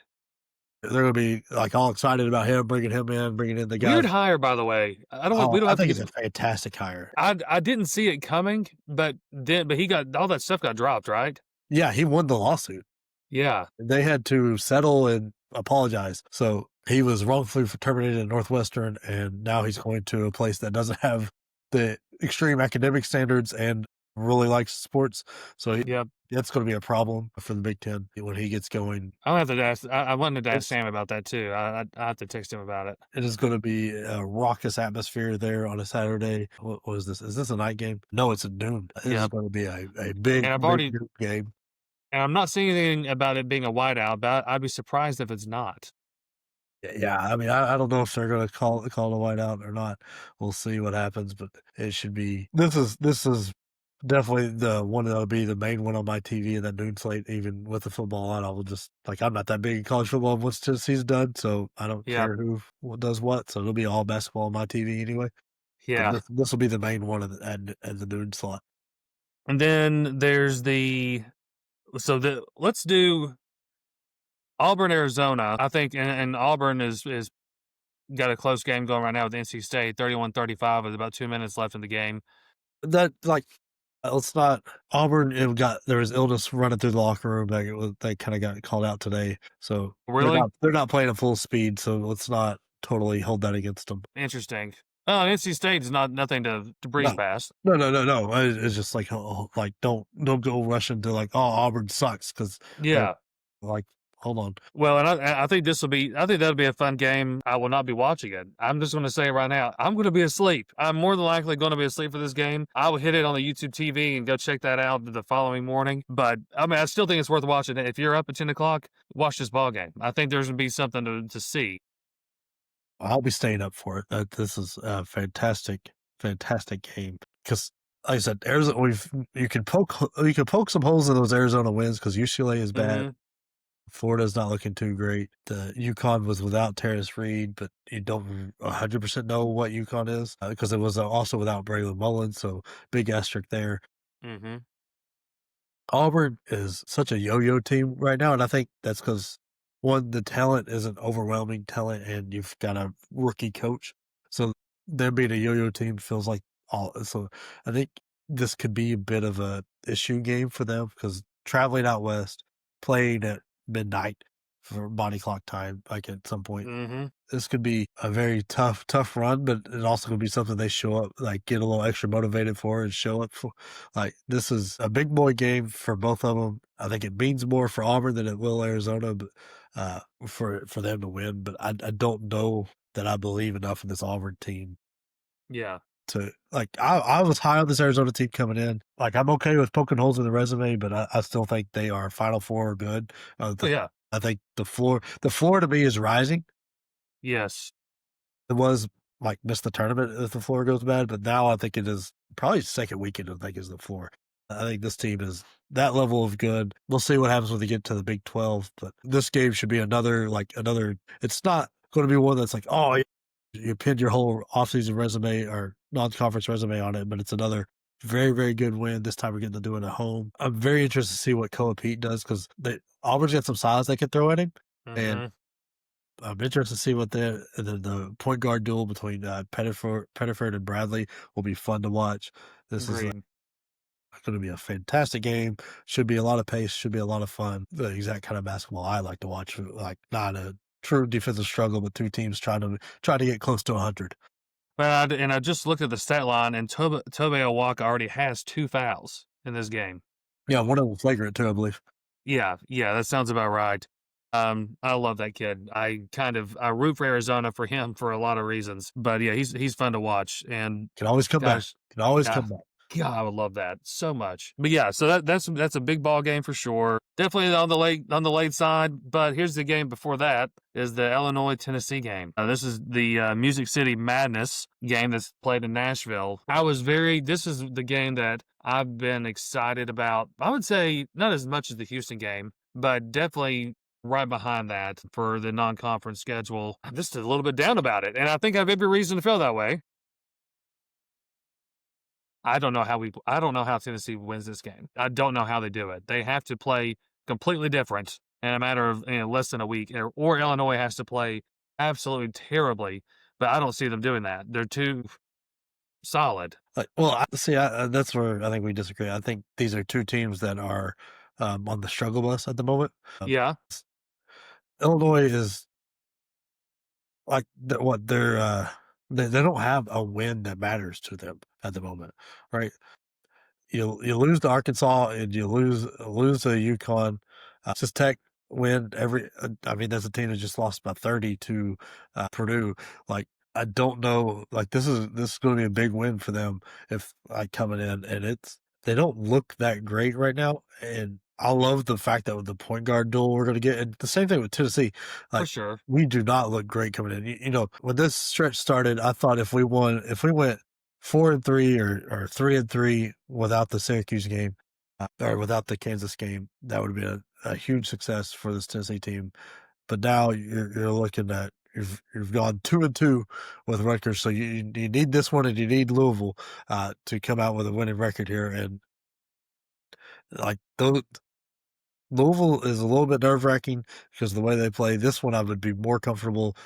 They're gonna be like all excited about him, bringing in the Weird guys. hire, by the way. I don't Oh, we don't I have to think get it's a fantastic hire. I didn't see it coming, but he got all that stuff got dropped, right? Yeah, he won the lawsuit. Yeah. They had to settle and apologize. So he was wrongfully terminated at Northwestern, and now he's going to a place that doesn't have the extreme academic standards and really likes sports. So Yep. that's going to be a problem for the Big Ten when he gets going. I'll have to ask I wanted to ask It's Sam about that too. I have to text him about it. it is going to be a raucous atmosphere there on a Saturday. What is this? Is this a night game? No, it's a noon. This is Yep. going to be a big, And big noon game. I'm not seeing anything about it being a whiteout, but I'd be surprised if it's not. Yeah, I mean, I don't know if they're gonna call the whiteout or not. We'll see what happens, but it should be. This is definitely the one that'll be the main one on my TV in that noon slate. Even with the football on, I will just like I'm not that big in college football once Tennessee's done, so I don't Yep. care who does what. So it'll be all basketball on my TV anyway. But Yeah. this will be the main one at the noon slot. And then there's let's do Auburn, Arizona. I think and Auburn is got a close game going right now with NC State, 31-35 with about 2 minutes left in the game. That like let's not Auburn. It got there was illness running through the locker room. Like they kind of got called out today, so Really? they're not playing at full speed. So let's not totally hold that against them. Interesting. Oh, NC State is nothing to breeze No, past. no. It's just like like don't go rushing to like Auburn sucks because they're Yeah. like hold on. Well, and I think I think that'll be a fun game. I will not be watching it. I'm just going to say right now, I'm going to be asleep. I'm more than likely going to be asleep for this game. I will hit it on the YouTube TV and go check that out the following morning. But I mean, I still think it's worth watching. If you're up at 10 o'clock, watch this ball game. I think there's going to be something to see. I'll be staying up for it. This is a fantastic game because. Like I said, Arizona. You can poke some holes in those Arizona wins because UCLA is bad. Hmm. Florida's not looking too great. The UConn was without Terrence Reed, but you don't 100% know what UConn is because it was also without Braylon Mullins, so big asterisk there. Hmm. Auburn is such a yo-yo team right now, and I think that's because one, the talent is an overwhelming talent, and you've got a rookie coach, so them being a yo-yo team feels like all. So I think this could be a bit of a issue game for them because traveling out west, playing at midnight for body clock time, like at some point Hmm. this could be a very tough run, but it also could be something they show up, like get a little extra motivated for and show up for. Like this is a big boy game for both of them. I think it means more for Auburn than it will Arizona, but for them to win. But I don't know that I believe enough in this Auburn team Yeah. to like. I was high on this Arizona team coming in. Like I'm okay with poking holes in the resume, but I still think they are Final Four good. Oh, yeah. I think the floor to me is rising. Yes. It was like miss the tournament if the floor goes bad, but now I think it is probably second weekend. I think is the floor. I think this team is that level of good. We'll see what happens when they get to the Big 12, but this game should be another. It's not going to be one that's like you pinned your whole offseason resume or non-conference resume on it, but it's another very very good win. This time we're getting to do it at home. I'm very interested to see what Koa Pete does because Auburn's got some size they can throw at him, and Hmm. I'm interested to see what the point guard duel between Pettiford and Bradley will be fun to watch. This is Agreed. Going to be a fantastic game. Should be a lot of pace. Should be a lot of fun. The exact kind of basketball I like to watch. Like not a true defensive struggle, but two teams trying to get close to 100. But I just looked at the stat line, and Tobe Awaka already has 2 fouls in this game. Yeah, one of them flagrant too, I believe. Yeah, that sounds about right. I love that kid. I root for Arizona for him for a lot of reasons, but yeah, he's fun to watch. And Can always come back. gosh, Can always yeah, come back. God, I would love that so much. But yeah, so that's a big ball game for sure. Definitely on the late side. But here's the game before that is the Illinois Tennessee game. This is the Music City Madness game that's played in Nashville. This is the game that I've been excited about. I would say not as much as the Houston game, but definitely right behind that for the non-conference schedule. I'm just a little bit down about it, and I think I have every reason to feel that way. I don't know how Tennessee wins this game. I don't know how they do it. They have to play completely different in a matter of less than a week, or Illinois has to play absolutely terribly. But I don't see them doing that. They're too solid. That's where I think we disagree. I think these are two teams that are on the struggle bus at the moment. Yeah, Illinois is like they don't have a win that matters to them at the moment, right? You lose to Arkansas and you lose to UConn. Texas Tech win every. I mean, that's a team that just lost by 30 to Purdue. Like I don't know. Like this is going to be a big win for them if like coming in, and they don't look that great right now. And I love the fact that with the point guard duel we're going to get, and the same thing with Tennessee. for Like sure. we do not look great coming in. You know, when this stretch started, I thought if we went 4-3 or 3-3 without the Syracuse game or without the Kansas game, that would have been a huge success for this Tennessee team. But now you're looking at you've gone 2-2 with Rutgers, so you need this one and you need Louisville to come out with a winning record here, and like those. Louisville is a little bit nerve wracking because of the way they play. This one, I would be more comfortable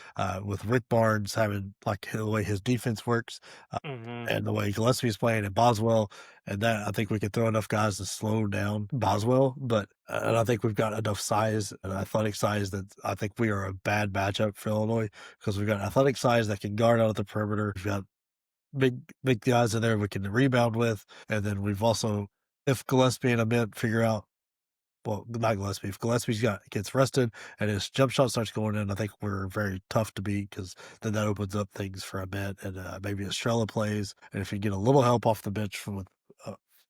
with Rick Barnes having like the way his defense works Hmm. and the way Gillespie's playing and Boswell. And that I think we could throw enough guys to slow down Boswell. But and I think we've got enough size and athletic size that I think we are a bad matchup for Illinois because we've got athletic size that can guard out of the perimeter. We've got big guys in there we can rebound with, and then we've also if Gillespie and Ament figure out not Gillespie. If Gillespie's gets rested and his jump shot starts going in, I think we're very tough to beat because then that opens up things for a bit. And maybe Estrella plays. And if you get a little help off the bench from with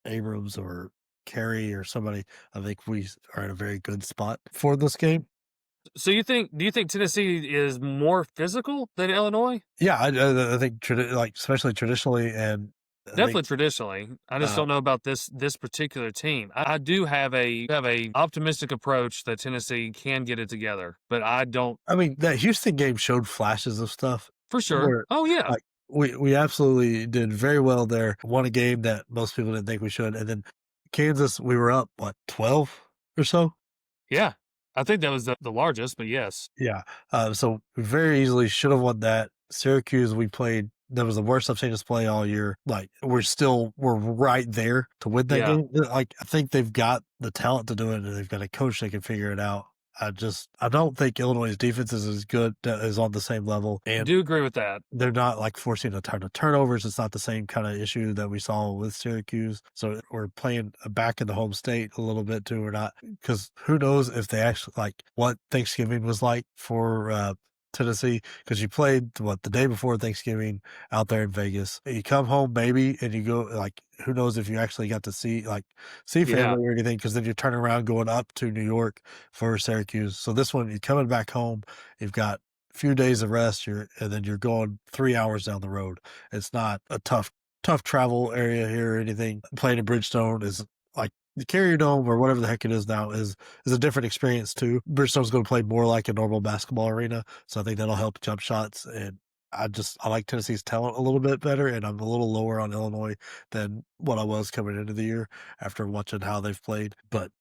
Abrams or Carey or somebody, I think we are in a very good spot for this game. So do you think Tennessee is more physical than Illinois? Yeah, I think especially traditionally, and I Definitely think traditionally. I just don't know about this particular team. I do have a optimistic approach that Tennessee can get it together, but I don't I mean that Houston game showed flashes of stuff for sure. where Oh yeah. like we absolutely did very well there. Won a game that most people didn't think we should, and then Kansas we were up 12 or so. Yeah. I think that was the largest, but yes. Yeah, so we very easily should have won that. Syracuse we played. That was the worst I've seen us play all year. Like we're right there to win that Yeah. game. Like I think they've got the talent to do it, and they've got a coach that can figure it out. I don't think Illinois' defense is as good is on the same level, I and do agree with that. they're not like forcing a ton of turnovers. It's not the same kind of issue that we saw with Syracuse. So we're playing back in the home state a little bit too. We're not because who knows if they actually like what Thanksgiving was like for Tennessee because you played the day before Thanksgiving out there in Vegas. You come home maybe and you go like who knows if you actually got to see Yeah. family or anything because then you're turning around going up to New York for Syracuse. So this one you're coming back home. You've got few days of rest, and then you're going 3 hours down the road. It's not a tough travel area here or anything. Playing in Bridgestone is like the Carrier Dome or whatever the heck it is now is a different experience too. Bridgestone's going to play more like a normal basketball arena, so I think that'll help jump shots. And I like Tennessee's talent a little bit better, and I'm a little lower on Illinois than what I was coming into the year after watching how they've played. But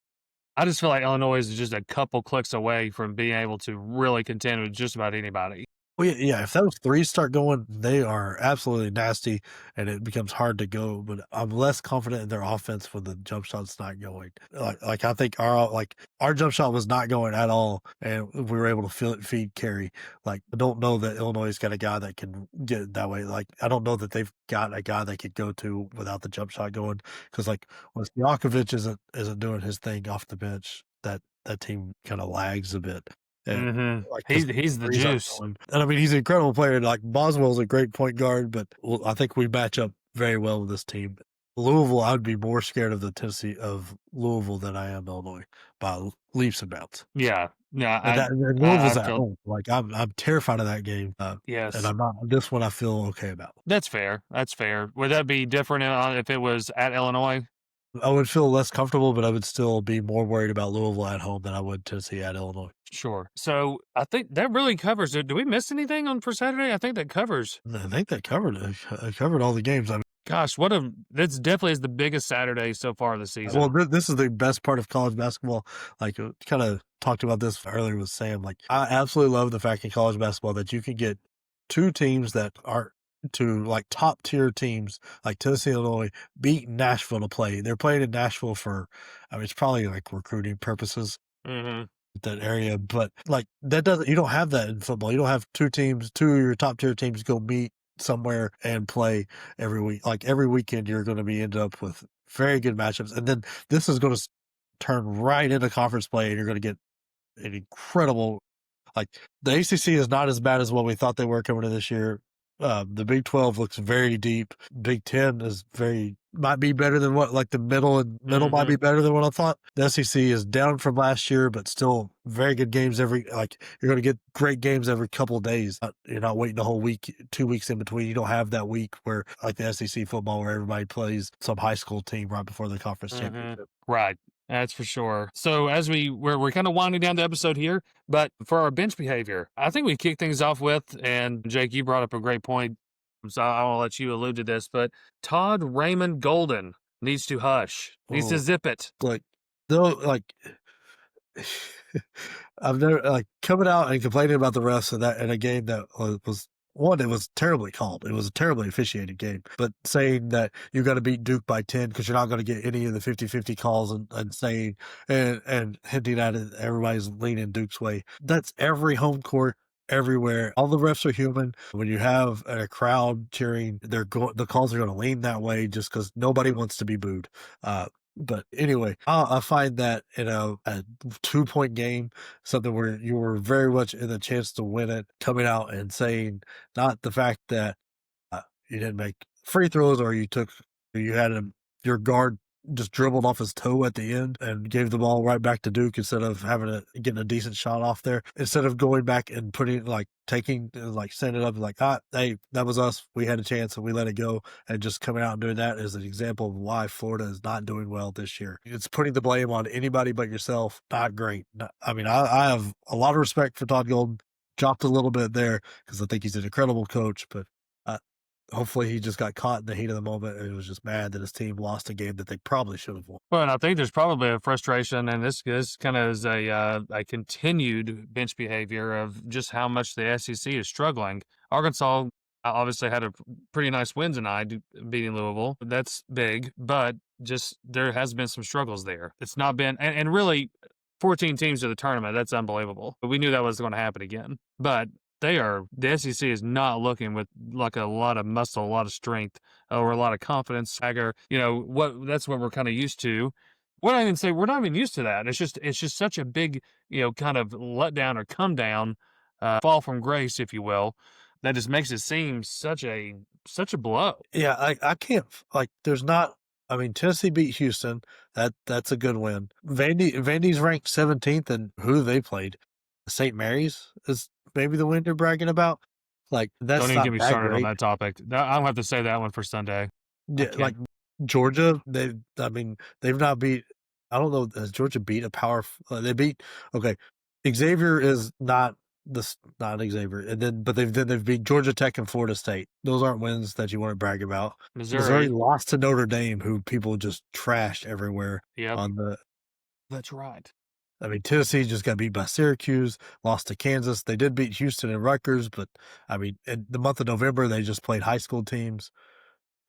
I just feel like Illinois is just a couple clicks away from being able to really contend with just about anybody. Well, yeah, if those 3 start going, they are absolutely nasty, and it becomes hard to go, but I'm less confident in their offense when the jump shot's not going. Like, I think our jump shot was not going at all, and we were able to feel it feed carry. Like, I don't know that Illinois has got a guy that can get it that way. Like, I don't know that they've got a guy they could go to without the jump shot going. Because like, when Stojakovic isn't doing his thing off the bench, that team kinda lags a bit. And Mhm. like, 'cause He's the threes aren't juice. going. And I mean, he's an incredible player. Like Boswell's a great point guard, but well, I think we match up very well with this team. Louisville, I would be more scared of Louisville than I am Illinois by leaps and bounds. Yeah. Yeah, And I Louisville's at feel home. Like I'm terrified of that game. And yes. I'm not. This one I feel okay about. That's fair, that's fair. Would that be different, if it was at Illinois? I would feel less comfortable, but I would still be more worried about Louisville at home than I would Tennessee at Illinois. Sure. So, I think that really covers it. Do we miss anything on for Saturday? I think that covers. I think that covered it. I covered all the games. I Gosh, what a this definitely is the biggest Saturday so far this Well, season. this is the best part of college basketball. Like, kind of talked about this earlier with Sam. Like, I absolutely love the fact in college basketball that you can get 2 teams that are to like top tier teams like Tennessee, Illinois, beat Nashville to play. They're playing in Nashville for, I mean, it's probably like recruiting purposes Mhm. that area, but like that doesn't you don't have that in football. You don't have 2 teams, 2 of your top tier teams go meet somewhere and play every week. Like every weekend you're going to be end up with very good matchups. And then this is going to turn right into conference play and you're going to get an incredible like the ACC is not as bad as what we thought they were coming into this year. The Big 12 looks very deep. Big 10 is might be better than what like the middle might be Mhm. better than what I thought. The SEC is down from last year, but still very good games every like you're going to get great games every couple of days. You're not waiting a whole week, 2 weeks in between. You don't have that week where like the SEC football where everybody plays some high school team right before the conference Mhm. championship. Right. That's for sure. So as we're kind of winding down the episode here, but for our bench behavior, I think we kick things off with, and Jake, you brought up a great point. So I'll let you allude to this, but Todd Raymond Golden needs to hush, needs to Oh, zip it. like though like I've never like coming out and complaining about the refs in a game that was one, it was terribly called. It was a terribly officiated game. But saying that you got to beat Duke by 10 because you're not going to get any of the 50-50 calls and saying and hinting at it, everybody's leaning Duke's way. That's every home court. Everywhere, all the refs are human. When you have a crowd cheering, the calls are going to lean that way just because nobody wants to be booed. But anyway, I find that in a 2 point game, something where you were very much in the chance to win it, coming out and saying not the fact that you didn't make free throws or you had your guard just dribbled off his toe at the end and gave the ball right back to Duke instead of getting a decent shot off there. Instead of going back and putting like taking like sending it up like hey, that was us. We had a chance and we let it go. And just coming out and doing that is an example of why Florida is not doing well this year. It's putting the blame on anybody but yourself. Not great. I mean, I have a lot of respect for Todd Golden. Dropped a little bit there because I think he's an incredible coach, but uh, hopefully he just got caught in the heat of the moment and was just mad that his team lost a game that they probably should have won. Well, and I think there's probably a frustration, and this kind of is a continued bench behavior of just how much the SEC is struggling. Arkansas obviously had a pretty nice win tonight, beating Louisville. That's big, but just there has been some struggles there. It's not been, and really, 14 teams to the tournament. That's unbelievable. But we knew that was going to happen again. But the SEC is not looking with like a lot of muscle, a lot of strength, or a lot of confidence, swagger. That's what we're kind of used to. What I even say, we're not even used to that. It's just such a big, kind of letdown or come down, fall from grace, if you will, that just makes it seem such a blow. Yeah, I can't like there's not I mean Tennessee beat Houston. That's a good win. Vandy's ranked 17th and who they played. St. Mary's is maybe the win you're bragging about. Like Don't that's even get not me that started on great. that topic. I'll have to say that one for Sunday. I Yeah, like can't. Georgia, I mean, they've not beat I don't know, has Georgia beat a they beat okay. Xavier is not not Xavier. And then they've beat Georgia Tech and Florida State. Those aren't wins that you want to brag about. Missouri Missouri. lost to Notre Dame, who people just trashed everywhere Yep, on the that's right. I mean, Tennessee just got beat by Syracuse, lost to Kansas. They did beat Houston and Rutgers, but I mean, in the month of November, they just played high school teams.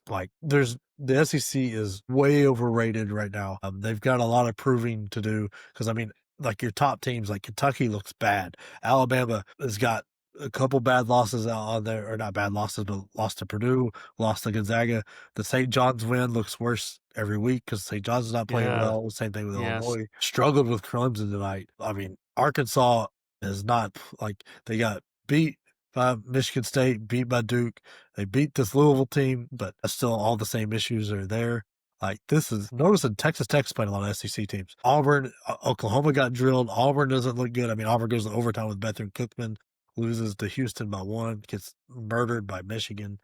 Like, there's the SEC is way overrated right now. They've got a lot of proving to do because I mean, like your top teams, like Kentucky looks bad. Alabama has got a couple bad losses out on there, or not bad losses, but lost to Purdue, lost to Gonzaga. The St. John's win looks worse every week because St. John's is not playing Yeah. well. Same thing with Yes. Illinois. Struggled with Clemson tonight. I mean, Arkansas is not like they got beat by Michigan State, beat by Duke. They beat this Louisville team, but still all the same issues are there. Like this is noticing Texas Tech's playing a lot of SEC teams. Auburn, Oklahoma got drilled. Auburn doesn't look good. I mean, Auburn goes to overtime with Bethune Cookman, loses to Houston by 1, gets murdered by Michigan.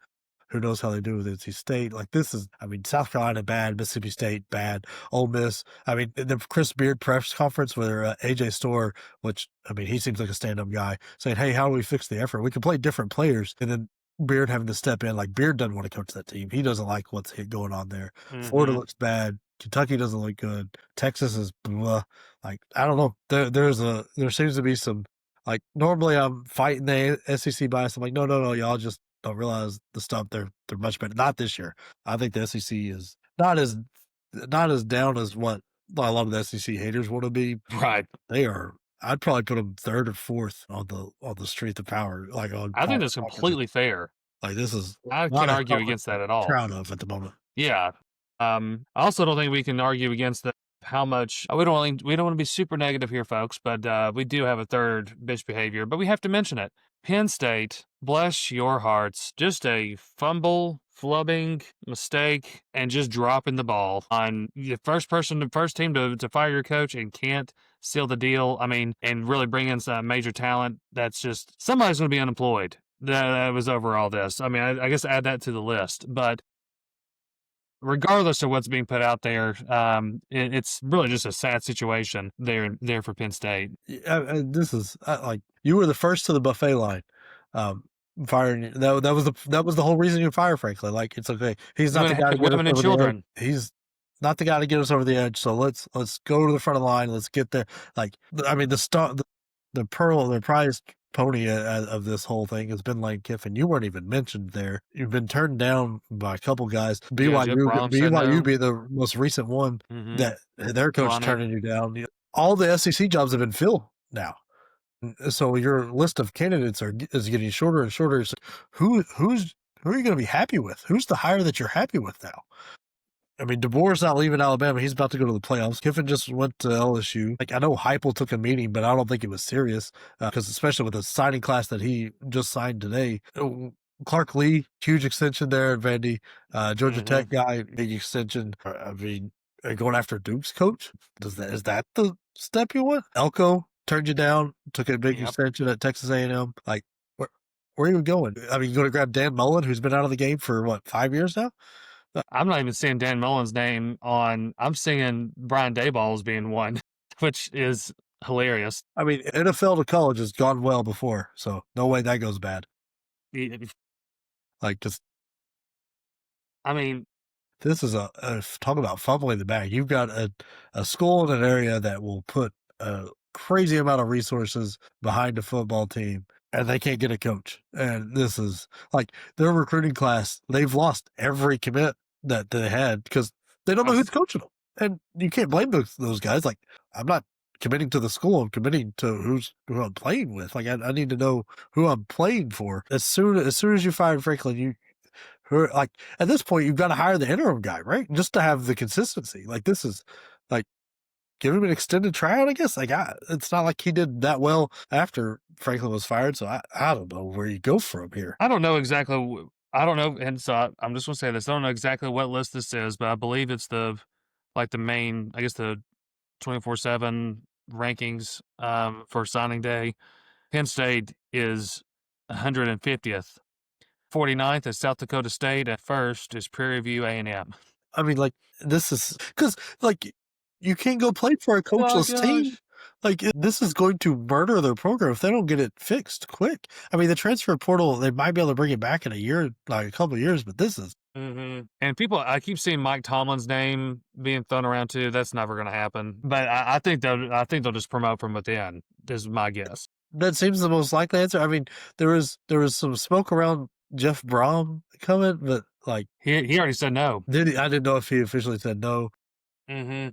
Who knows how they do with NC State? Like this is, I mean, South Carolina bad, Mississippi State bad, Ole Miss. I mean, the Chris Beard press conference where AJ Storr, which I mean, he seems like a stand-up guy, saying, "Hey, how do we fix the effort? We can play different players," and then Beard having to step in. Like Beard doesn't want to coach that team. He doesn't like what's going on there. Florida Mm-hmm. looks bad. Kentucky doesn't look good. Texas is blah. Like I don't know. There seems to be some like normally I'm fighting the SEC bias. I'm like, no, y'all just don't realize the stuff they're much better. Not this year. I think the SEC is not as down as what a lot of the SEC haters want to be. Right. They are. I'd probably put them 3rd or 4th on the street of power. Like on, I think that's completely fair. like this is I not can't a argue conference against that I'm at all. proud of at the moment. Yeah. I also don't think we can argue against how much we don't want to be super negative here, folks, but we do have a third bitch behavior, but we have to mention it. Penn State, bless your hearts, just a fumble, flubbing mistake, and just dropping the ball on the first team to fire your coach and can't seal the deal. I mean, and really bring in some major talent. That's just somebody's going to be unemployed. That was over all this. I mean, I guess add that to the list, but regardless of what's being put out there, it's really just a sad situation there for Penn State. This is like you were the first to the buffet line. Firing that was the whole reason you fire Franklin. Like it's okay. He's not the guy to get us Women and over the edge. children. He's not the guy to get us over the edge. So let's go to the front of the line. Let's get there. Like I mean, the prize pony of this whole thing has been Lane Kiffin. You weren't even mentioned there. You've been turned down by a couple guys. BYU be the most recent one that their coach turning you down. All the SEC jobs have been filled now. So your list of candidates is getting shorter and shorter. So who are you going to be happy with? Who's the hire that you're happy with now? I mean, DeBoer's not leaving Alabama. He's about to go to the playoffs. Kiffin just went to LSU. Like I know Heupel took a meeting, but I don't think it was serious because especially with the signing class that he just signed today. Clark Lee, huge extension there at Vandy. Georgia Tech guy, big extension. I mean, going after Duke's coach. Is that the step you want? Elko turned you down, took a big extension at Texas A&M. Like, where are you going? I mean, you going to grab Dan Mullen, who's been out of the game for, what, 5 years now? I'm not even seeing Dan Mullen's name on – I'm seeing Brian Daboll as being one, which is hilarious. I mean, NFL to college has gone well before, so no way that goes bad. Like, just – I mean – this is talk about fumbling the bag. You've got a school in an area that will put a crazy amount of resources behind a football team, and they can't get a coach. And this is like their recruiting class. They've lost every commit that they had because they don't know who's coaching them. And you can't blame those guys. Like, I'm not committing to the school. I'm committing to who I'm playing with. Like, I need to know who I'm playing for. As soon as you fired Franklin, like at this point, you've got to hire the interim guy, right? Just to have the consistency. Like this is like give him an extended tryout, I guess. Like it's not like he did that well after Franklin was fired. So I don't know where you go from here. I don't know exactly. I don't know, and so I'm just going to say this. I don't know exactly what list this is, but I believe it's the main, I guess the 24/7 rankings for signing day. Penn State is 150th. 49th is South Dakota State. At first is Prairie View A&M. I mean, like, this is because, like, you can't go play for a coachless team. Like, this is going to murder their program if they don't get it fixed quick. I mean, the transfer portal, they might be able to bring it back in a year, like a couple of years, but this is And people, I keep seeing Mike Tomlin's name being thrown around too. That's never going to happen. But I think they'll just promote from within. Is my guess. That seems the most likely answer. I mean, there was some smoke around Jeff Brom coming, but like He already said no. did he? I didn't know if he officially said no. Mm-hmm.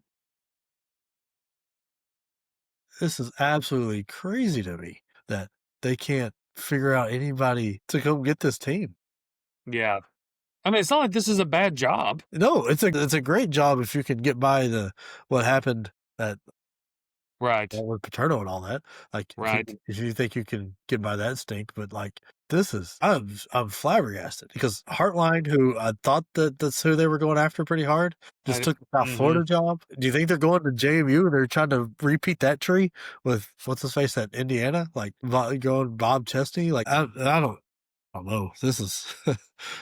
This is absolutely crazy to me that they can't figure out anybody to come get this team. Yeah. I mean, it's not like this is a bad job. No, it's a great job if you can get by what happened at Right. with Paterno and all that. Like Right. if you think you can get by that stink, but like this is I'm flabbergasted because Heartline, who I thought that's who they were going after pretty hard, just took the South Mm-hmm. Florida job. Do you think they're going to JMU and they're trying to repeat that tree with what's his face at Indiana, like going Bob Chesney? Like I don't know. This is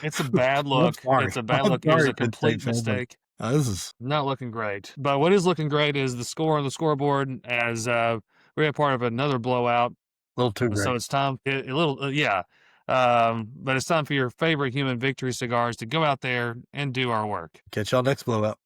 It's a bad I'm look. sorry. It's a bad I'm look. It was sorry, a Penn State complete fan, but mistake. this is Not looking great. But what is looking great is the score on the scoreboard as we're a part of another blowout. a little too So great. it's time, a little, yeah. But it's time for your favorite human victory cigars to go out there and do our work. Catch y'all next blowout.